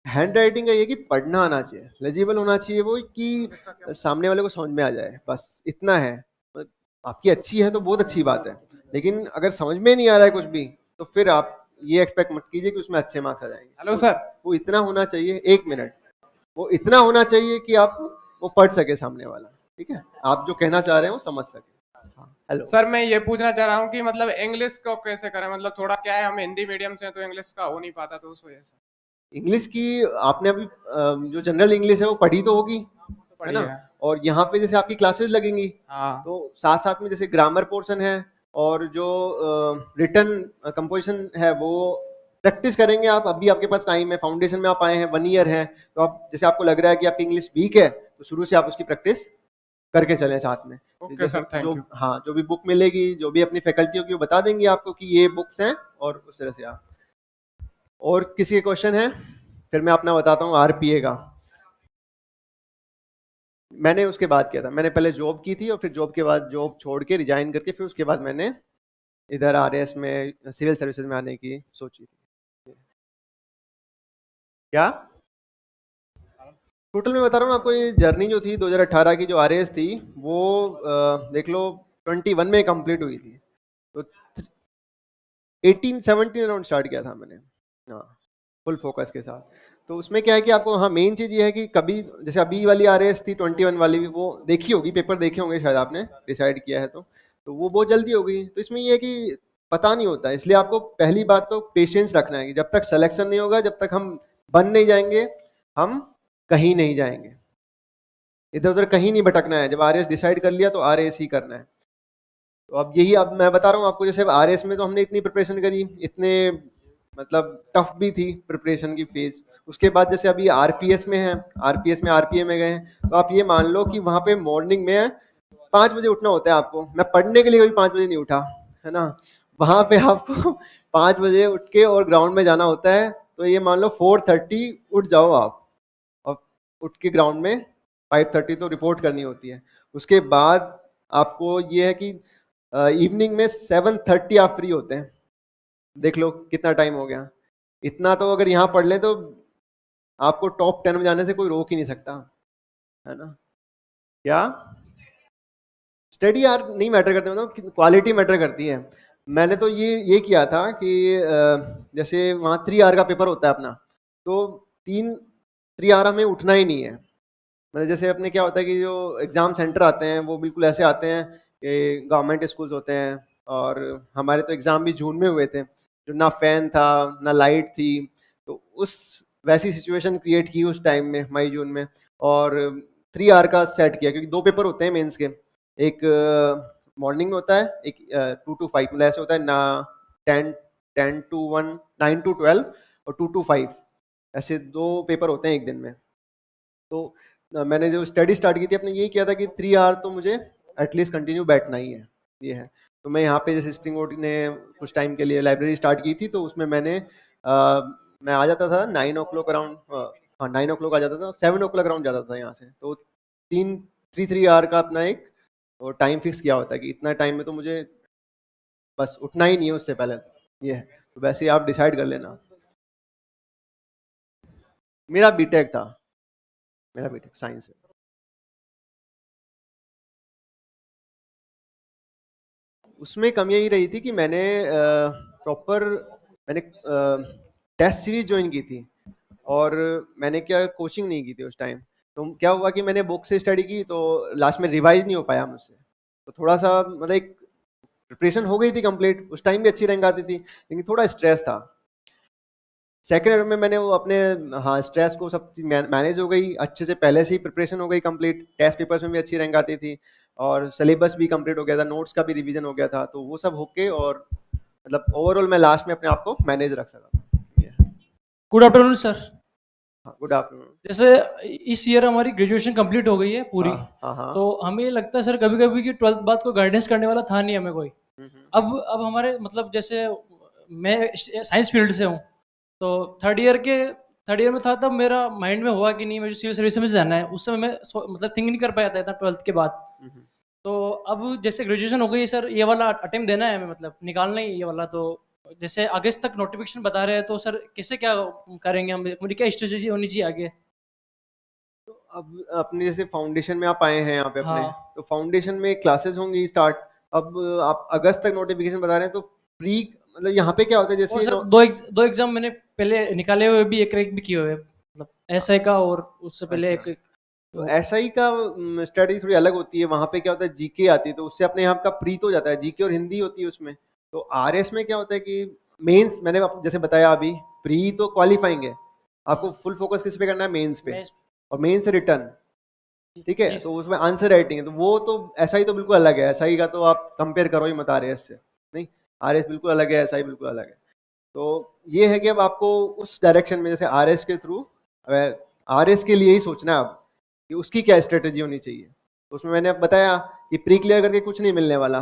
हैंड राइटिंग का ये कि पढ़ना आना चाहिए, लेजिबल होना चाहिए, वो कि सामने वाले को समझ में आ जाए, बस इतना है। मतलब आपकी अच्छी है तो बहुत अच्छी बात है, लेकिन अगर समझ में नहीं आ रहा है कुछ भी, तो फिर आप ये एक्सपेक्ट मत कीजिए कि उसमें अच्छे मार्क्स आ जाएंगे। Hello sir. वो इतना होना चाहिए, 1 मिनट, वो इतना होना चाहिए कि आप वो पढ़ सके सामने वाला, ठीक है, आप जो कहना चाह रहे हैं वो समझ सके। हाँ, हेलो सर मैं ये पूछना चाह रहा हूँ कि मतलब इंग्लिश को कैसे करें, मतलब थोड़ा क्या है, हम हिंदी मीडियम से हैं तो इंग्लिश का हो नहीं पाता, तो उस वजह से। इंग्लिश की आपने अभी जो जनरल इंग्लिश है वो पढ़ी तो होगी, तो है ना। बढ़िया है। और यहाँ पे जैसे आपकी क्लासेस लगेंगी, हाँ। तो साथ साथ में जैसे ग्रामर पोर्शन है और जो रिटन कंपोजिशन है वो प्रैक्टिस करेंगे आप। अभी आपके पास टाइम है, फाउंडेशन में आप आए हैं, 1 ईयर है, तो आप जैसे आपको लग रहा है कि आपकी इंग्लिश वीक है, तो शुरू से आप उसकी प्रैक्टिस करके चलें साथ में। ओके जैसे सर, थैंक जो, यू। हाँ, जो भी बुक मिलेगी, जो भी अपनी फैकल्टी होगी वो बता देंगी आपको कि ये बुक्स हैं, और उस तरह से आप। और किसी के क्वेश्चन है, फिर मैं अपना बताता हूँ आरपीए का। मैंने उसके बाद किया था, मैंने पहले जॉब की थी और फिर जॉब के बाद जॉब छोड़ के रिजाइन करके फिर उसके बाद मैंने इधर आरएएस में सिविल सर्विसेज में आने की सोची थी। क्या टोटल मैं बता रहा हूँ आपको, ये जर्नी जो थी 2018 की जो आरएएस थी वो देख लो 21 में कंप्लीट हुई थी, तो 18-17 अराउंड स्टार्ट किया था मैंने, हाँ, फुल फोकस के साथ। तो उसमें क्या है कि आपको, हाँ, मेन चीज़ ये है कि कभी जैसे अभी वाली आरएएस थी 21 वाली, वो देखी होगी, पेपर देखे होंगे शायद आपने, डिसाइड किया है तो वो बहुत जल्दी हो गई। तो इसमें ये है कि पता नहीं होता, इसलिए आपको पहली बात तो पेशेंस रखना है कि जब तक सिलेक्शन नहीं होगा, जब तक हम बन नहीं जाएंगे, हम कहीं नहीं जाएंगे, इधर उधर कहीं नहीं भटकना है। जब आरएएस डिसाइड कर लिया तो आरएएस ही करना है। तो अब यही, अब मैं बता रहा हूँ आपको, जैसे आरएएस में तो हमने इतनी प्रिपरेशन करी, इतने मतलब टफ भी थी प्रिपरेशन की फेज। उसके बाद जैसे अभी आरपीएस में है, आरपीएस में आरपीए में गए हैं, तो आप ये मान लो कि वहां पे मॉर्निंग में 5 बजे उठना होता है आपको। मैं पढ़ने के लिए कभी 5 बजे नहीं उठा, है ना। वहां पे आपको 5 बजे उठ के और ग्राउंड में जाना होता है, तो ये मान लो 4:30 उठ जाओ आप, और उठ के ग्राउंड में 5:30 तो रिपोर्ट करनी होती है। उसके बाद आपको ये है कि इवनिंग में 7:30 आप फ्री होते हैं। देख लो कितना टाइम हो गया। इतना तो अगर यहाँ पढ़ लें तो आपको टॉप 10 में जाने से कोई रोक ही नहीं सकता, है ना। क्या स्टडी यार नहीं मैटर करते, मतलब क्वालिटी मैटर करती है। मैंने तो ये किया था कि जैसे वहाँ 3 आवर का पेपर होता है अपना, तो 3 आवर हमें उठना ही नहीं है। मतलब जैसे अपने क्या होता है कि जो एग्जाम सेंटर आते हैं वो बिल्कुल ऐसे आते हैं ये गवर्नमेंट स्कूल्स होते हैं, और हमारे तो एग्ज़ाम भी जून में हुए थे, जो ना फ़ैन था ना लाइट थी, तो उस वैसी सिचुएशन क्रिएट की उस टाइम में मई जून में। और 3 आवर का सेट किया, क्योंकि 2 पेपर होते हैं मेंस के, एक मॉर्निंग होता है, एक 2 to 5, मतलब ऐसे होता है ना, 10 to 1, 9 to 12 और 2 to 5, ऐसे 2 पेपर होते हैं एक दिन में। तो मैंने जो स्टडी स्टार्ट की थी अपने, यही किया था कि 3 आवर तो मुझे एटलीस्ट कंटिन्यू बैठना ही है, ये है। तो मैं यहाँ पे जैसे स्प्रिंग बोर्ड ने कुछ टाइम के लिए लाइब्रेरी स्टार्ट की थी, तो उसमें मैं आ जाता था 9 o'clock अराउंड, हाँ 9 o'clock आ जाता था, 7 o'clock अराउंड जाता था यहाँ से। तो 3 आवर का अपना एक टाइम फिक्स किया होता है कि इतना टाइम में तो मुझे बस उठना ही नहीं है उससे पहले, ये है। तो वैसे ही आप डिसाइड कर लेना। मेरा बीटेक था, मेरा बीटेक साइंस है। उसमें कमी यही रही थी कि मैंने टेस्ट सीरीज ज्वाइन की थी, और मैंने क्या कोचिंग नहीं की थी उस टाइम। तो क्या हुआ कि मैंने बुक से स्टडी की, तो लास्ट में रिवाइज नहीं हो पाया मुझसे। तो थोड़ा सा मतलब एक प्रिपरेशन हो गई थी कंप्लीट, उस टाइम भी अच्छी रैंक आती थी, लेकिन थोड़ा स्ट्रेस था। सेकेंड ईयर में मैंने वो अपने, हाँ, स्ट्रेस को सब चीज मैनेज हो गई अच्छे से, पहले से ही प्रिपरेशन हो गई कंप्लीट, टेस्ट पेपर्स में भी अच्छी रैंक आती थी, और सिलेबस भी कंप्लीट हो गया था, नोट्स का भी रिवीजन हो गया था, तो वो सब होके, और मतलब ओवरऑल मैं लास्ट में अपने आप को मैनेज रख सका। Good afternoon sir. हाँ, गुड आफ्टरनून। जैसे इस ईयर हमारी ग्रेजुएशन कंप्लीट हो गई है पूरी। हाँ हाँ। तो हमें लगता है सर कभी कभी कि 12th बाद को गाइडेंस करने वाला था नहीं हमें कोई। अब हमारे मतलब जैसे मैं साइंस फील्ड से हूँ, तो थर्ड ईयर में था, तब मेरा माइंड में हुआ कि नहीं मुझे सिविल सर्विस में जाना है। उस समय मैं मतलब थिंक नहीं कर पाया था इतना 12th के बाद। तो अब जैसे ग्रेजुएशन हो गई सर, ये वाला अटेम्प्ट देना है हमें, मतलब निकालना ही ये वाला। तो जैसे अगस्त तक नोटिफिकेशन बता रहे हैं, तो सर कैसे क्या करेंगे हम, हमारी क्या स्ट्रेटेजी होनी चाहिए आगे? तो अब अपने जैसे फाउंडेशन में आप आए हैं यहाँ पे अपने, हाँ। तो फाउंडेशन में क्लासेस होंगी स्टार्ट। अब आप अगस्त तक नोटिफिकेशन बता रहे हैं, तो प्री मतलब यहाँ पे क्या होता है और जैसे सर दो एग्जाम मैंने पहले निकाले हुए भी, एक क्रैक भी किए हुए हैं, मतलब एसआई का, और उससे पहले अच्छा, एक तो एसआई का स्ट्रेटजी थोड़ी अलग होती है। वहां पे क्या होता है, जीके आती है, तो उससे अपने यहाँ का प्री तो हो जाता है, जीके और हिंदी होती है उसमें। तो आरएस में क्या होता है कि मेंस, मैंने आपको जैसे बताया अभी, प्री तो क्वालिफाइंग है, आपको फुल फोकस किस पे करना है, मेंस पे, मैं और मेंस रिटर्न, ठीक है। जी। तो उसमें आंसर राइटिंग है, तो वो तो एसआई तो बिल्कुल अलग है, एसआई का तो आप कंपेयर करो ही मत आरएस से, नहीं, आरएस बिल्कुल अलग है, एसआई बिल्कुल अलग है। तो ये है कि अब आपको उस डायरेक्शन में, जैसे आरएस के थ्रू, आरएस के लिए ही सोचना है अब कि उसकी क्या स्ट्रेटेजी होनी चाहिए। तो उसमें मैंने अब बताया कि प्री क्लियर करके कुछ नहीं मिलने वाला,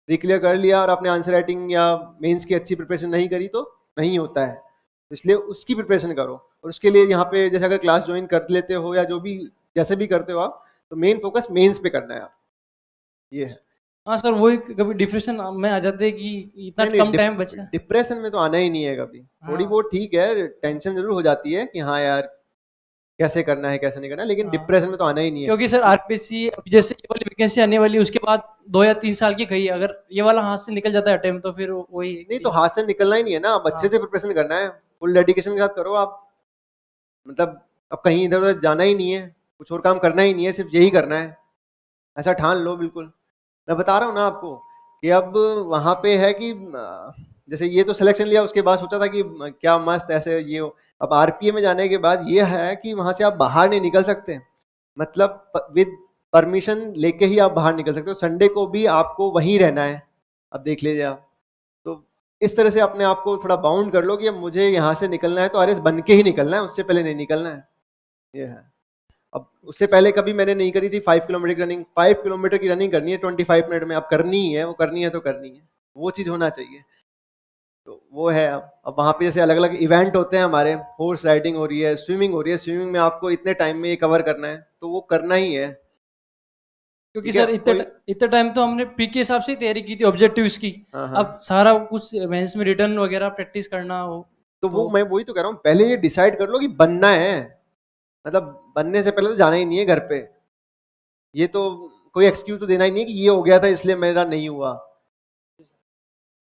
प्री क्लियर कर लिया और आपने आंसर राइटिंग या मेंस की अच्छी प्रिपरेशन नहीं करी तो नहीं होता है, तो इसलिए उसकी प्रिपरेशन करो। और उसके लिए यहाँ पे जैसे अगर क्लास ज्वाइन कर लेते हो या जो भी जैसे भी करते हो आप, तो मेन फोकस मेंस पे करना है आप, ये है। हाँ सर, वही कभी डिप्रेशन में आ जाते हैं कि इतना नहीं कम नहीं, टाइम बचा है। डिप्रेशन में तो आना ही नहीं है कभी। थोड़ी हाँ। बहुत ठीक है, टेंशन जरूर हो जाती है कि हाँ यार कैसे करना है कैसे नहीं करना है, लेकिन हाँ, डिप्रेशन में तो आना ही नहीं है। क्योंकि सर आरपीएससी जैसे ये वाली वैकेंसी आने वाली, उसके बाद 2 या 3 साल की गई, अगर ये वाला हाथ से निकल जाता है अटेम्प्ट, तो फिर वही है नहीं, तो कि हाथ से निकलना ही नहीं है ना, अब अच्छे हाँ। से प्रिपरेशन करना है, फुल डेडिकेशन के साथ करो आप। मतलब अब कहीं इधर उधर जाना ही नहीं है, कुछ और काम करना ही नहीं है, सिर्फ यही करना है, ऐसा ठान लो बिल्कुल। मैं बता रहा हूँ ना आपको कि अब वहां पे है कि जैसे ये तो सिलेक्शन लिया, उसके बाद सोचा था कि क्या मस्त ऐसे ये हो। अब आरपीए में जाने के बाद ये है कि वहां से आप बाहर नहीं निकल सकते, मतलब विद परमिशन लेके ही आप बाहर निकल सकते हो, संडे को भी आपको वहीं रहना है। अब देख लीजिए आप, तो इस तरह से अपने आप को थोड़ा बाउंड कर लो कि अब मुझे यहाँ से निकलना है तो आरएस बन के ही निकलना है, उससे पहले नहीं निकलना है, ये है। अब उससे पहले कभी मैंने नहीं करी थी 5 किलोमीटर की रनिंग, 5 किलोमीटर की रनिंग करनी है 25 मिनट में, अब करनी ही है, वो करनी है तो करनी है, वो चीज होना चाहिए। तो वो है। अब वहाँ पे जैसे अलग अलग इवेंट होते हैं हमारे, हॉर्स राइडिंग हो रही है, स्विमिंग हो रही है, स्विमिंग में आपको इतने टाइम में ये कवर करना है, तो वो करना ही है, क्योंकि ठीक है। सर कोई, इतने टाइम तो हमने प्री के हिसाब से ही तैयारी की थी ऑब्जेक्टिव की। हाँ हाँ, अब सारा कुछ मेंस में रिटर्न वगैरह प्रैक्टिस करना हो तो तो वो मैं वही तो कह रहा हूँ, पहले ये डिसाइड कर लो कि बनना है, मतलब बनने से पहले तो जाना ही नहीं है घर पे। ये तो कोई एक्सक्यूज तो देना ही नहीं है कि ये हो गया था इसलिए मेरा नहीं हुआ,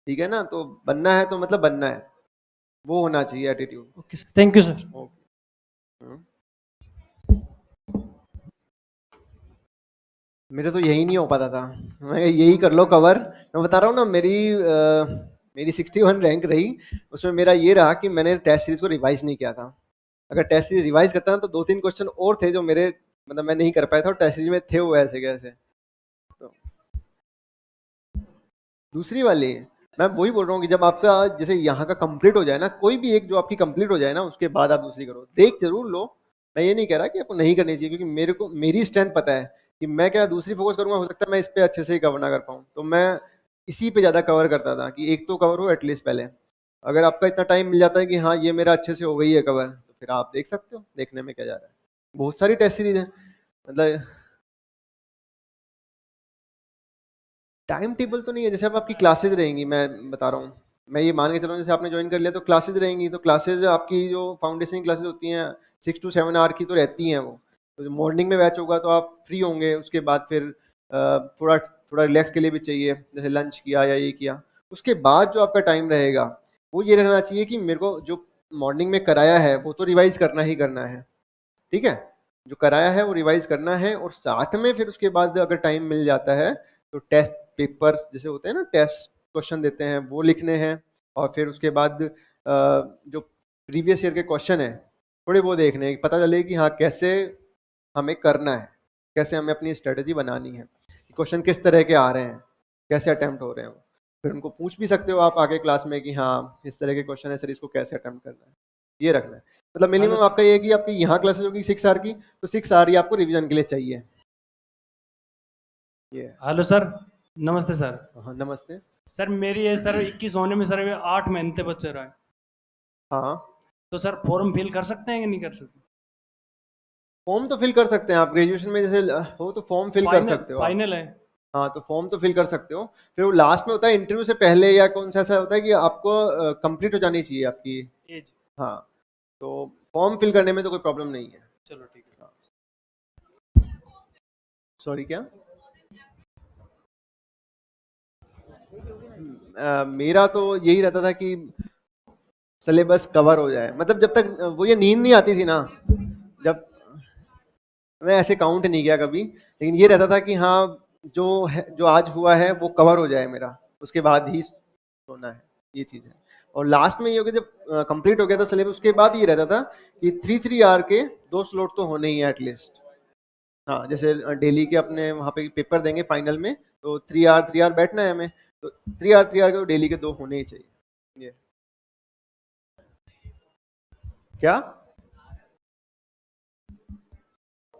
ठीक है ना। तो बनना है तो मतलब बनना है, वो होना चाहिए attitude. Okay sir, thank you sir. Okay. मेरे तो यही नहीं हो पाता था, मैं कहा यही कर लो कवर। मैं बता रहा हूँ ना, मेरी 61 रैंक रही, उसमें मेरा ये रहा कि मैंने टेस्ट सीरीज को रिवाइज नहीं किया था। अगर टेस्ट सीरीज रिवाइज करता ना तो 2-3 क्वेश्चन और थे जो मेरे मतलब मैं नहीं कर पाया था, और टेस्ट सीरीज में थे वो ऐसे कैसे। तो दूसरी वाली, मैं वही बोल रहा हूँ कि जब आपका जैसे यहाँ का कंप्लीट हो जाए ना, कोई भी एक जो आपकी कंप्लीट हो जाए ना, उसके बाद आप दूसरी करो, देख जरूर लो। मैं ये नहीं कह रहा कि आपको नहीं करनी चाहिए, क्योंकि मेरे को मेरी स्ट्रेंथ पता है कि मैं क्या दूसरी फोकस करूंगा, हो सकता है मैं इस पे अच्छे से ही कवर ना कर पाऊँ, तो मैं इसी पे ज्यादा कवर करता था कि एक तो कवर हो एटलीस्ट पहले। अगर आपका इतना टाइम मिल जाता है कि हाँ ये मेरा अच्छे से हो गई है कवर, तो फिर आप देख सकते हो, देखने में क्या जा रहा है। बहुत सारी टेस्ट सीरीज है, मतलब टाइम टेबल तो नहीं है। जैसे अब आपकी क्लासेज रहेंगी, मैं बता रहा हूँ, मैं ये मान के चलो जैसे आपने ज्वाइन कर लिया तो क्लासेज रहेंगी, तो क्लासेज आपकी जो फाउंडेशन क्लासेज होती हैं 6 to 7 आवर की तो रहती हैं वो। तो मॉर्निंग में बैच होगा तो आप फ्री होंगे, उसके बाद फिर थोड़ा थोड़ा रिलैक्स के लिए भी चाहिए, जैसे लंच किया या ये किया। उसके बाद जो आपका टाइम रहेगा वो ये रहना चाहिए कि मेरे को जो मॉर्निंग में कराया है वो तो रिवाइज करना ही करना है, ठीक है, जो कराया है वो रिवाइज करना है, और साथ में फिर उसके बाद अगर टाइम मिल जाता है तो टेस्ट पेपर्स जैसे होते हैं ना, टेस्ट क्वेश्चन देते हैं वो लिखने हैं, और फिर उसके बाद जो प्रीवियस ईयर के क्वेश्चन है थोड़े वो देखने हैं, पता चले कि हाँ कैसे हमें करना है, कैसे हमें अपनी स्ट्रेटजी बनानी है, क्वेश्चन किस तरह के आ रहे हैं, कैसे अटेम्प्ट हो रहे हैं। फिर उनको पूछ भी सकते हो आप आगे क्लास में कि हाँ इस तरह के क्वेश्चन है सर, इसको कैसे अटेम्प्ट करना है, ये रखना है। मतलब हेलो मिनिमम आपका ये है कि आपकी यहाँ क्लासेस होगी 6 आवर की, तो 6 आवर ही आपको रिवीजन के लिए चाहिए। ये हेलो सर, नमस्ते सर। हाँ नमस्ते। सर मेरी एज सर 21 होने में सर अभी 8 महीने बच्चे रहा है, हाँ तो सर फॉर्म फिल कर सकते हैं कि नहीं कर सकते? फॉर्म तो फिल कर सकते हैं आप, ग्रेजुएशन में जैसे हो तो फॉर्म फिल कर सकते हो आप। फाइनल है। हाँ तो फॉर्म तो फिल कर सकते हो, फिर वो लास्ट में होता है इंटरव्यू से पहले या कौन सा ऐसा होता है कि आपको कंप्लीट हो जानी चाहिए आपकी। एज। हाँ तो फॉर्म फिल करने में तो कोई प्रॉब्लम नहीं है। चलो ठीक है। सॉरी क्या? मेरा तो यही रहता था कि सिलेबस कवर हो जाए, मतलब जब तक वो ये नींद नहीं आती थी ना, जब मैं ऐसे काउंट नहीं किया कभी, लेकिन ये रहता था कि हाँ जो है जो आज हुआ है वो कवर हो जाए मेरा, उसके बाद ही सोना है, ये चीज़ है। और लास्ट में ये हो गया जब कंप्लीट हो गया था सिलेबस, उसके बाद ये रहता था कि 3 आवर के 2 स्लॉट तो होने ही है एटलीस्ट। हाँ जैसे डेली के अपने वहाँ पे पेपर देंगे फाइनल में, तो 3 आवर बैठना है हमें, तो 3 आवर के डेली के 2 होने ही चाहिए। ये क्या?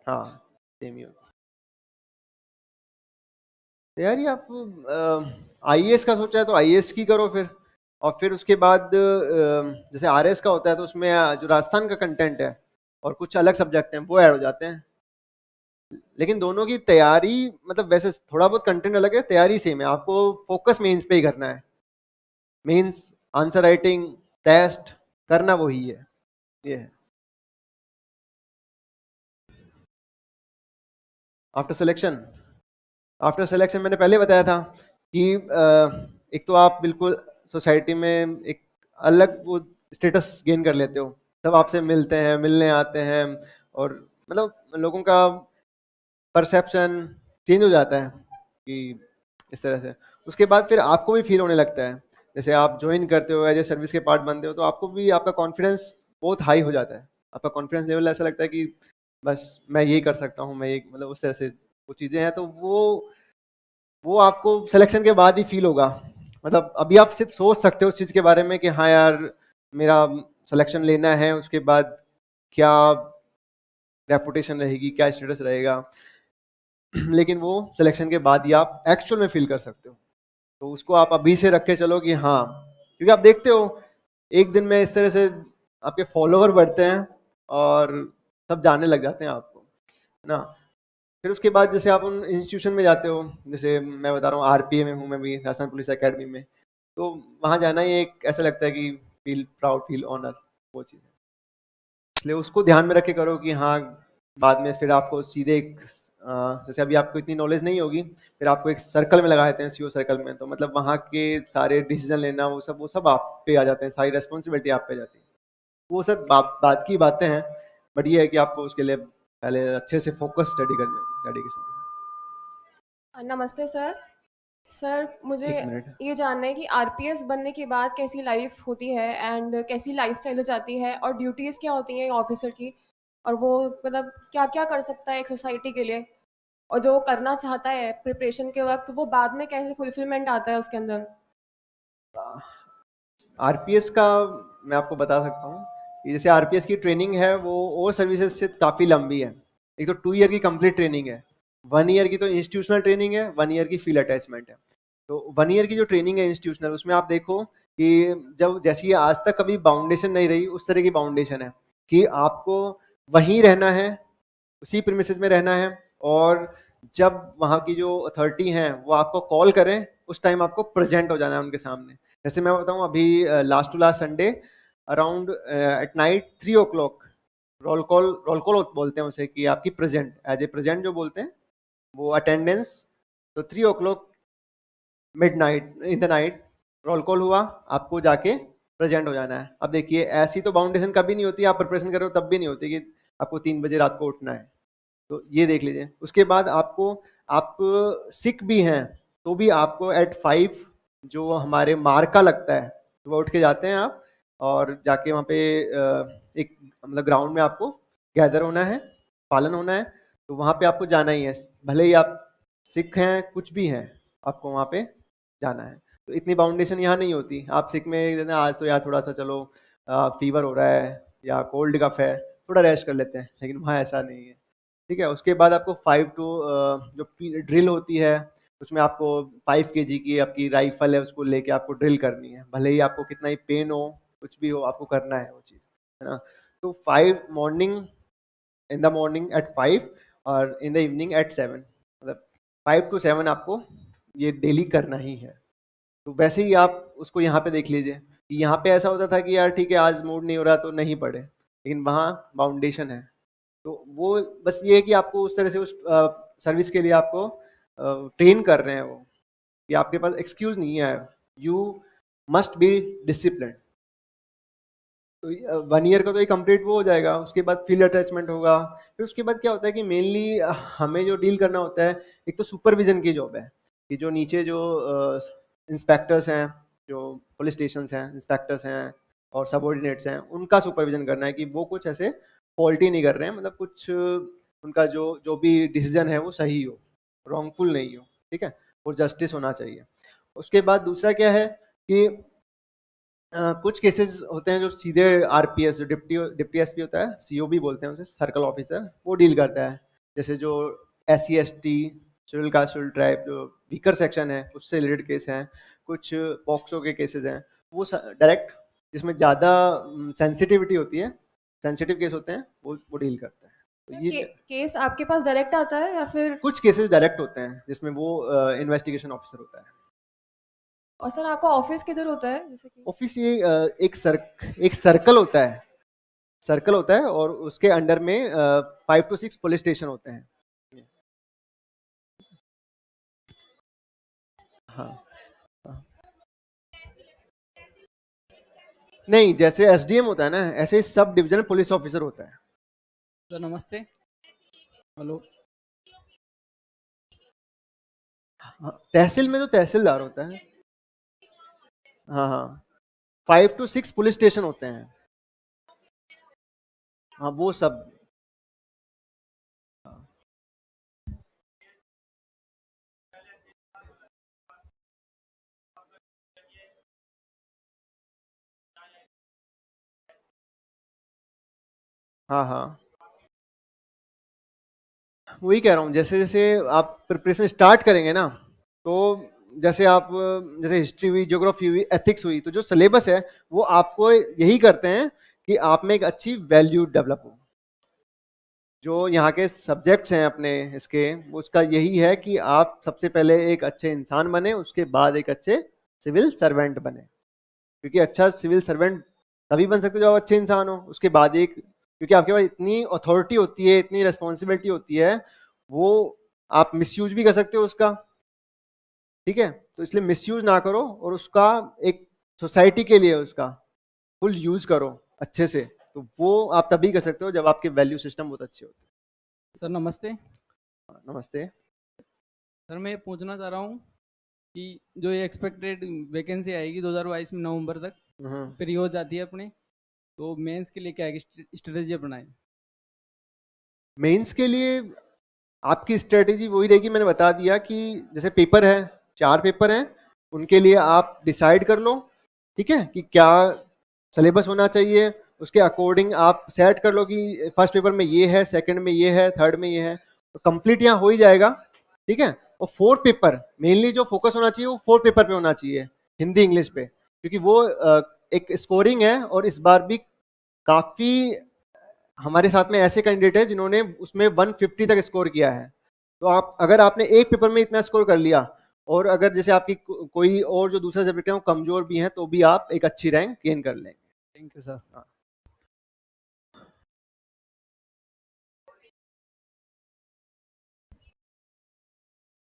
हाँ सेम ही होगा। तो यार ये आप आईएएस का सोचा है तो आईएएस की करो फिर, और फिर उसके बाद जैसे आरएस का होता है तो उसमें जो राजस्थान का कंटेंट है और कुछ अलग सब्जेक्ट हैं वो ऐड हो जाते हैं, लेकिन दोनों की तैयारी मतलब वैसे थोड़ा बहुत कंटेंट अलग है, तैयारी सेम है, आपको फोकस मेंस पे ही करना है, मेंस आंसर राइटिंग टेस्ट करना वही है, ये है। आफ्टर सिलेक्शन मैंने पहले बताया था कि एक तो आप बिल्कुल सोसाइटी में एक अलग वो स्टेटस गेन कर लेते हो, सब आपसे मिलते हैं, मिलने आते हैं, और मतलब लोगों का परसेप्शन चेंज हो जाता है कि इस तरह से। उसके बाद फिर आपको भी फील होने लगता है, जैसे आप ज्वाइन करते हो एज ए सर्विस के पार्ट बनते हो, तो आपको भी आपका कॉन्फिडेंस बहुत हाई हो जाता है, आपका कॉन्फिडेंस लेवल ऐसा लगता है कि बस मैं यही कर सकता हूँ, मैं ये मतलब उस तरह से वो चीज़ें हैं, तो वो आपको सिलेक्शन के बाद ही फील होगा। मतलब अभी आप सिर्फ सोच सकते हो उस चीज़ के बारे में कि हाँ यार मेरा सिलेक्शन लेना है, उसके बाद क्या रेपुटेशन रहेगी, क्या स्टेटस रहेगा, लेकिन वो सिलेक्शन के बाद ही आप एक्चुअल में फील कर सकते हो। तो उसको आप अभी से रख के चलो कि हाँ, क्योंकि आप देखते हो एक दिन में इस तरह से आपके फॉलोवर बढ़ते हैं और सब जानने लग जाते हैं आपको, है ना। फिर उसके बाद जैसे आप उन इंस्टीट्यूशन में जाते हो, जैसे मैं बता रहा हूँ आरपीए में हूँ मैं भी, राजस्थान पुलिस एकेडमी में, तो वहाँ जाना ही एक ऐसा लगता है कि फील प्राउड, फील ऑनर, वो चीज़ है। इसलिए उसको ध्यान में रख के करो कि हाँ बाद में फिर आपको सीधे एक जैसे अभी आपको इतनी नॉलेज नहीं होगी, फिर आपको एक सर्कल में लगा देते हैं, सीओ सर्कल में, तो मतलब वहाँ के सारे डिसीजन लेना वो सब आप पे आ जाते हैं, सारी रेस्पॉन्सिबिलिटी आप पे आ जाती है। वो सब बात की बातें हैं, बट ये है कि आपको उसके लिए पहले अच्छे से फोकस स्टडी करनी होगी, डेडिकेशन के साथ। नमस्ते सर। सर मुझे एक मिनट। ये जानना है कि आरपीएस बनने के बाद कैसी लाइफ होती है एंड कैसी लाइफस्टाइल हो जाती है और ड्यूटीज़ क्या होती हैं ऑफिसर की, और वो मतलब क्या क्या कर सकता है एक सोसाइटी के लिए, और जो करना चाहता है प्रिपरेशन के वक्त वो बाद में कैसे फुलफिलमेंट आता है उसके अंदर। आरपीएस का मैं आपको बता सकता हूँ कि जैसे आरपीएस की ट्रेनिंग है वो और सर्विसेज से काफ़ी लंबी है। एक तो 2 ईयर की कंप्लीट ट्रेनिंग है, 1 ईयर की तो इंस्टीट्यूशनल ट्रेनिंग है, 1 ईयर की फील्ड अटैचमेंट है। तो 1 ईयर की जो ट्रेनिंग है इंस्टीट्यूशनल, उसमें आप देखो कि जब जैसी आज तक कभी बाउंडेशन नहीं रही उस तरह की बाउंडेशन है कि आपको वहीं रहना है, उसी प्रीमिसेस में रहना है, और जब वहाँ की जो अथॉरिटी हैं वो आपको कॉल करें उस टाइम आपको प्रेजेंट हो जाना है उनके सामने। जैसे मैं बताऊँ, अभी last to last Sunday around eight night 3 o'clock roll call बोलते हैं उसे, कि आपकी प्रेजेंट एज ए प्रेजेंट जो बोलते हैं वो अटेंडेंस। तो 3 o'clock midnight in the night roll call हुआ, आपको जाके प्रेजेंट हो जाना है। अब देखिए ऐसी तो बाउंडेशन कभी नहीं होती, आप प्रिपरेशन कर रहे हो तब भी नहीं होती कि आपको 3 बजे रात को उठना है। तो ये देख लीजिए। उसके बाद आपको, आप सिक भी हैं तो भी आपको एट 5 जो हमारे मार्का लगता है सुबह उठ के जाते हैं आप, और जाके वहाँ पे एक मतलब ग्राउंड में आपको गैदर होना है, पालन होना है। तो वहाँ पे आपको जाना ही है, भले ही आप सिख हैं कुछ भी हैं, आपको वहाँ पे जाना है। तो इतनी बाउंडेशन यहाँ नहीं होती। आप सिख में आज तो यार थोड़ा सा चलो फीवर हो रहा है या कोल्ड कफ है, थोड़ा रेस्ट कर लेते हैं, लेकिन वहाँ ऐसा नहीं है। ठीक है। उसके बाद आपको 5 टू जो ड्रिल होती है उसमें आपको 5 kg की आपकी राइफल है उसको लेके आपको ड्रिल करनी है, भले ही आपको कितना ही पेन हो कुछ भी हो आपको करना है वो चीज़, है ना। तो 5 इन द मॉर्निंग एट 5 और इन द इवनिंग एट 7, मतलब 5 to 7 आपको ये डेली करना ही है। तो वैसे ही आप उसको यहाँ पे देख लीजिए कि यहाँ पे ऐसा होता था कि यार ठीक है आज मूड नहीं हो रहा तो नहीं पढ़े, लेकिन वहाँ बाउंडेशन है। तो वो बस ये है कि आपको उस तरह से उस सर्विस के लिए आपको ट्रेन कर रहे हैं वो, कि आपके पास एक्सक्यूज नहीं है, यू मस्ट बी डिसिप्लिन। तो 1 ईयर का तो ये कंप्लीट वो हो जाएगा। उसके बाद फील्ड अटैचमेंट होगा। फिर उसके बाद क्या होता है कि मेनली हमें जो डील करना होता है, एक तो सुपरविजन की जॉब है कि जो नीचे जो इंस्पेक्टर्स हैं, जो पुलिस स्टेशन हैं, इंस्पेक्टर्स हैं और सबऑर्डिनेट्स हैं, उनका सुपरविजन करना है कि वो कुछ ऐसे फॉल्टी नहीं कर रहे हैं, मतलब कुछ उनका जो जो भी डिसीजन है वो सही हो, रॉन्गफुल नहीं हो। ठीक है। और जस्टिस होना चाहिए। उसके बाद दूसरा क्या है कि कुछ केसेस होते हैं जो सीधे आरपीएस, जो डिप्टी एसपी होता है, सीओबी बोलते हैं उसे, सर्कल ऑफिसर, वो डील करता है। जैसे जो SC ST schedule caste schedule tribe जो वीकर सेक्शन है उससे रिलेटेड केस हैं, कुछ पॉक्सो के केसेस हैं, वो डायरेक्ट जिसमें ज़्यादा सेंसिटिविटी होती है, सेंसिटिव केस होते हैं, वो डील करता है। तो ये केस आपके पास डायरेक्ट आता है या फिर? कुछ केसेस डायरेक्ट होते हैं जिसमें वो इन्वेस्टिगेशन ऑफिसर होता है। और सर आपका ऑफिस किधर होता है जैसे कि? ऑफिस ये एक सर्कल होता है, सर्कल होता है और उसके अंडर में 5 to 6 पुलिस स्टेशन होते हैं। हाँ, हाँ। नहीं, जैसे SDM होता है ना, ऐसे सब डिविजनल पुलिस ऑफिसर होता है। सर नमस्ते। हेलो। हाँ, तहसील में तो तहसीलदार होता है। हाँ हाँ, 5 to 6 पुलिस स्टेशन होते हैं। हाँ वो सब। हाँ हाँ, वही कह रहा हूँ, जैसे जैसे आप प्रिपरेशन स्टार्ट करेंगे ना, तो जैसे आप जैसे हिस्ट्री हुई, ज्योग्राफी हुई, एथिक्स हुई, तो जो सिलेबस है वो आपको यही करते हैं कि आप में एक अच्छी वैल्यू डेवलप हो। जो यहाँ के सब्जेक्ट्स हैं अपने इसके, उसका यही है कि आप सबसे पहले एक अच्छे इंसान बने, उसके बाद एक अच्छे सिविल सर्वेंट बने। क्योंकि अच्छा सिविल सर्वेंट तभी बन सकते हो जब आप अच्छे इंसान हो। उसके बाद एक, क्योंकि आपके पास इतनी अथॉरिटी होती है, इतनी रिस्पॉन्सिबिलिटी होती है, वो आप मिसयूज भी कर सकते हो उसका। ठीक है। तो इसलिए मिसयूज ना करो और उसका एक सोसाइटी के लिए उसका फुल यूज करो अच्छे से। तो वो आप तभी कर सकते हो जब आपके वैल्यू सिस्टम बहुत अच्छे होते हैं। सर नमस्ते। नमस्ते। सर मैं ये पूछना चाह रहा हूँ कि जो ये एक्सपेक्टेड वैकेंसी आएगी 2022 में नवंबर तक, फिर ये हो जाती है अपनी, तो मेंस के लिए क्या है स्ट्रेटेजी अपनाएं? मेंस के लिए आपकी स्ट्रेटेजी वही रहेगी, मैंने बता दिया कि जैसे पेपर है, 4 पेपर हैं, उनके लिए आप डिसाइड कर लो, ठीक है, कि क्या सिलेबस होना चाहिए, उसके अकॉर्डिंग आप सेट कर लो कि फर्स्ट पेपर में ये है, सेकंड में ये है, थर्ड में ये है, तो कंप्लीट यहाँ हो ही जाएगा, ठीक है। और फोर्थ पेपर मेनली जो फोकस होना चाहिए वो फोर्थ पेपर पे होना चाहिए, हिंदी इंग्लिश पे, क्योंकि वो एक स्कोरिंग है, और इस बार भी काफी हमारे साथ में ऐसे कैंडिडेट है जिन्होंने उसमें 150 तक स्कोर किया है। तो आप अगर आपने एक पेपर में इतना स्कोर कर लिया, और अगर जैसे आपकी कोई और जो दूसरा सब्जेक्ट है वो कमजोर भी है, तो भी आप एक अच्छी रैंक गेन कर लेंगे। Thank you sir.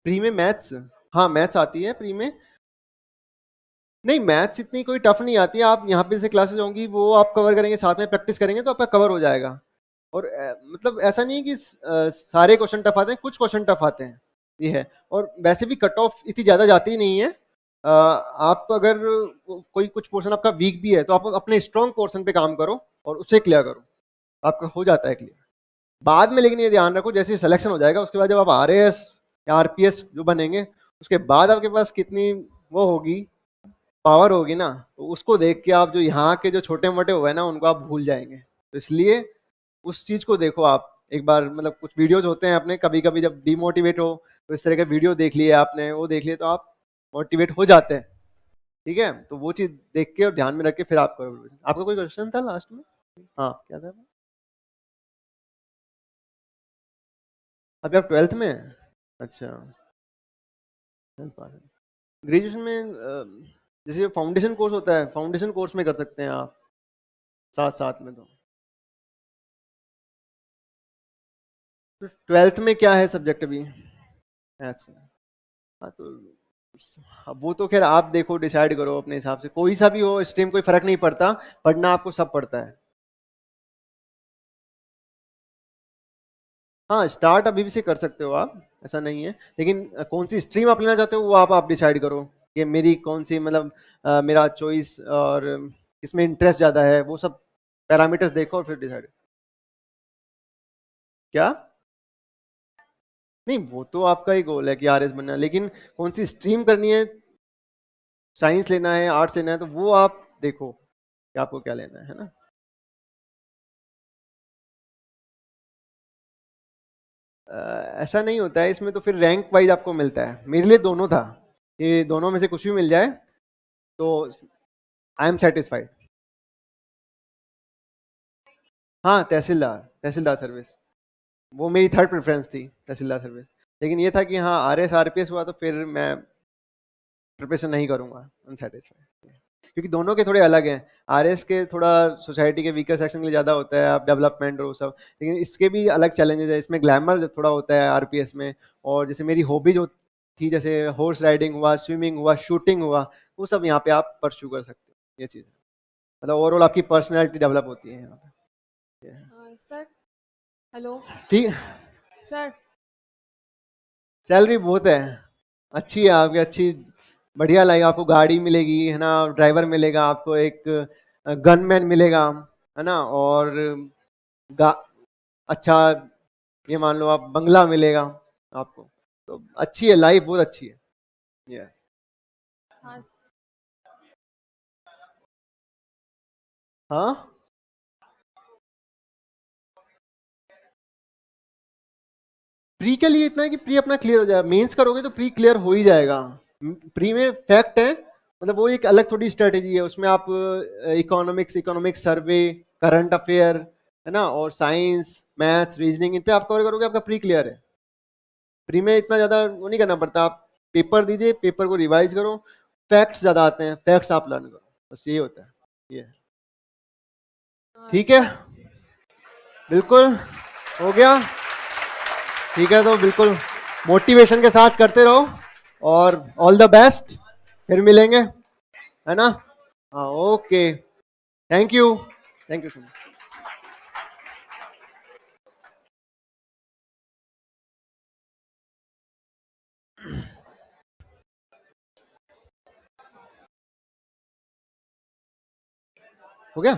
प्री में मैथ्स, हाँ मैथ्स आती है प्री में। नहीं, मैथ्स इतनी कोई टफ नहीं आती है, आप यहाँ पे से क्लासेस होंगी वो आप कवर करेंगे, साथ में प्रैक्टिस करेंगे तो आपका कवर हो जाएगा। और मतलब ऐसा नहीं है कि सारे क्वेश्चन टफ आते हैं, कुछ क्वेश्चन टफ आते हैं, ये है। और वैसे भी कट ऑफ इतनी ज़्यादा जाती ही नहीं है। आप अगर कोई कुछ पोर्शन आपका वीक भी है तो आप अपने स्ट्रॉन्ग पोर्शन पे काम करो और उसे क्लियर करो, आपका हो जाता है क्लियर। बाद में लेकिन ये ध्यान रखो, जैसे सिलेक्शन हो जाएगा उसके बाद जब आप आरएएस या आरपीएस जो बनेंगे, उसके बाद आपके पास कितनी वो होगी, पावर होगी ना, तो उसको देख के आप जो यहाँ के जो छोटे मोटे हुए ना उनको आप भूल जाएंगे। तो इसलिए उस चीज को देखो आप एक बार, मतलब कुछ वीडियोज होते हैं अपने, कभी कभी जब डिमोटिवेट हो तो इस तरह के वीडियो देख लिए आपने, वो देख लिए तो आप मोटिवेट हो जाते हैं, ठीक है। तो वो चीज देख के और ध्यान में रख के फिर आप करो। आपका कोई क्वेश्चन था लास्ट में? हाँ क्या था? अभी आप 12th में हैं? अच्छा, ग्रेजुएशन में जैसे फाउंडेशन कोर्स होता है, फाउंडेशन कोर्स में कर सकते हैं आप साथ साथ में। तो 12th में क्या है सब्जेक्ट अभी? मैथ्स। हाँ तो अब वो तो खैर आप देखो, डिसाइड करो अपने हिसाब से, कोई सा भी हो स्ट्रीम कोई फर्क नहीं पड़ता, पढ़ना आपको सब पड़ता है। हाँ स्टार्ट अभी भी से कर सकते हो आप, ऐसा नहीं है, लेकिन कौन सी स्ट्रीम आप लेना चाहते हो वो आप डिसाइड करो कि मेरी कौन सी, मतलब मेरा चॉइस और इसमें इंटरेस्ट ज़्यादा है, वो सब पैरामीटर्स देखो और फिर डिसाइड। क्या? नहीं वो तो आपका ही गोल है कि आरएस बनना है, लेकिन कौन सी स्ट्रीम करनी है, साइंस लेना है, आर्ट्स लेना है, तो वो आप देखो कि आपको क्या लेना है ना। ऐसा नहीं होता है इसमें, तो फिर रैंक वाइज आपको मिलता है। मेरे लिए दोनों था, ये दोनों में से कुछ भी मिल जाए तो आई एम सेटिस्फाइड। हाँ तहसीलदार, तहसीलदार सर्विस वो मेरी थर्ड प्रेफरेंस थी, तहसीलदार सर्विस। लेकिन ये था कि हाँ आरएस आरपीएस हुआ तो फिर मैं प्रिपरेशन नहीं करूंगा, अनसेटिस्फाइड, क्योंकि दोनों के थोड़े अलग हैं। आरएस के थोड़ा सोसाइटी के वीकर सेक्शन के लिए ज़्यादा होता है, आप डेवलपमेंट और वो सब, लेकिन इसके भी अलग चैलेंजेस है, इसमें ग्लैमर थोड़ा होता है आरपीएस में। और जैसे मेरी हॉबी जो थी, जैसे हॉर्स राइडिंग हुआ, स्विमिंग हुआ, शूटिंग हुआ, वो सब यहाँ पे आप परस्यू कर सकते हो। ये चीज़ मतलब ओवरऑल आपकी पर्सनैलिटी डेवलप होती है यहाँ पे। सर हेलो ठीक, सर। सैलरी बहुत है, अच्छी है आपकी, अच्छी बढ़िया लाइफ, आपको गाड़ी मिलेगी है ना, ड्राइवर मिलेगा आपको, एक गनमैन मिलेगा है ना, और अच्छा ये मान लो आप बंगला मिलेगा आपको, तो अच्छी है लाइफ, बहुत अच्छी है ये। हाँ हाँ प्री के लिए इतना है कि प्री अपना क्लियर हो जाएगा, मेंस करोगे तो प्री क्लियर हो ही जाएगा। प्री में फैक्ट है, मतलब वो एक अलग थोड़ी स्ट्रेटेजी है, उसमें आप इकोनॉमिक्स सर्वे, करंट अफेयर है ना, और साइंस मैथ्स रीजनिंग, इन पे आप कवर करोगे, आपका प्री क्लियर है। प्री में इतना ज्यादा वो नहीं करना पड़ता, आप पेपर दीजिए, पेपर को रिवाइज करो, फैक्ट्स ज्यादा आते हैं, फैक्ट्स आप लर्न करो, बस ये होता है ये। ठीक है, बिल्कुल हो गया, ठीक है, तो बिल्कुल मोटिवेशन के साथ करते रहो और ऑल द बेस्ट, फिर मिलेंगे है ना। हाँ okay, thank you so much. हो गया?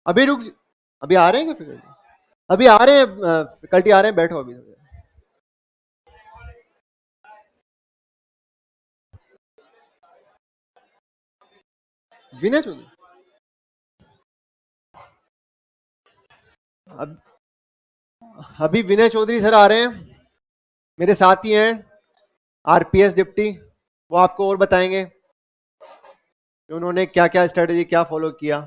अभी रुक, अभी आ रहे हैं क्या फैकल्टी? अभी आ रहे हैं, फैकल्टी आ रहे हैं, बैठो अभी। विनय चौधरी, अब अभी विनय चौधरी सर आ रहे हैं, मेरे साथ ही हैं, आरपीएस डिप्टी। वो आपको और बताएंगे कि उन्होंने क्या क्या स्ट्रेटेजी, क्या फॉलो किया।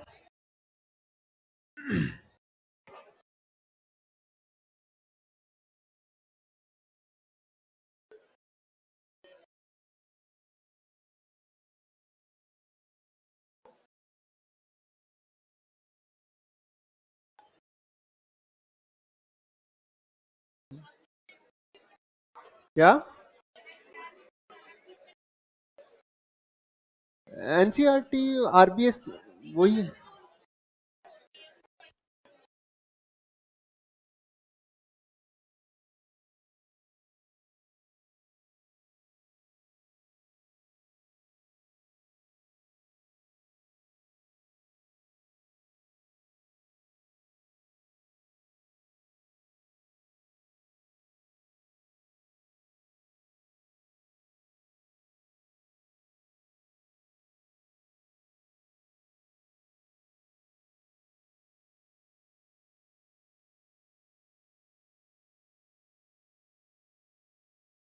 क्या? एनसीईआरटी, आरबीएस वही है।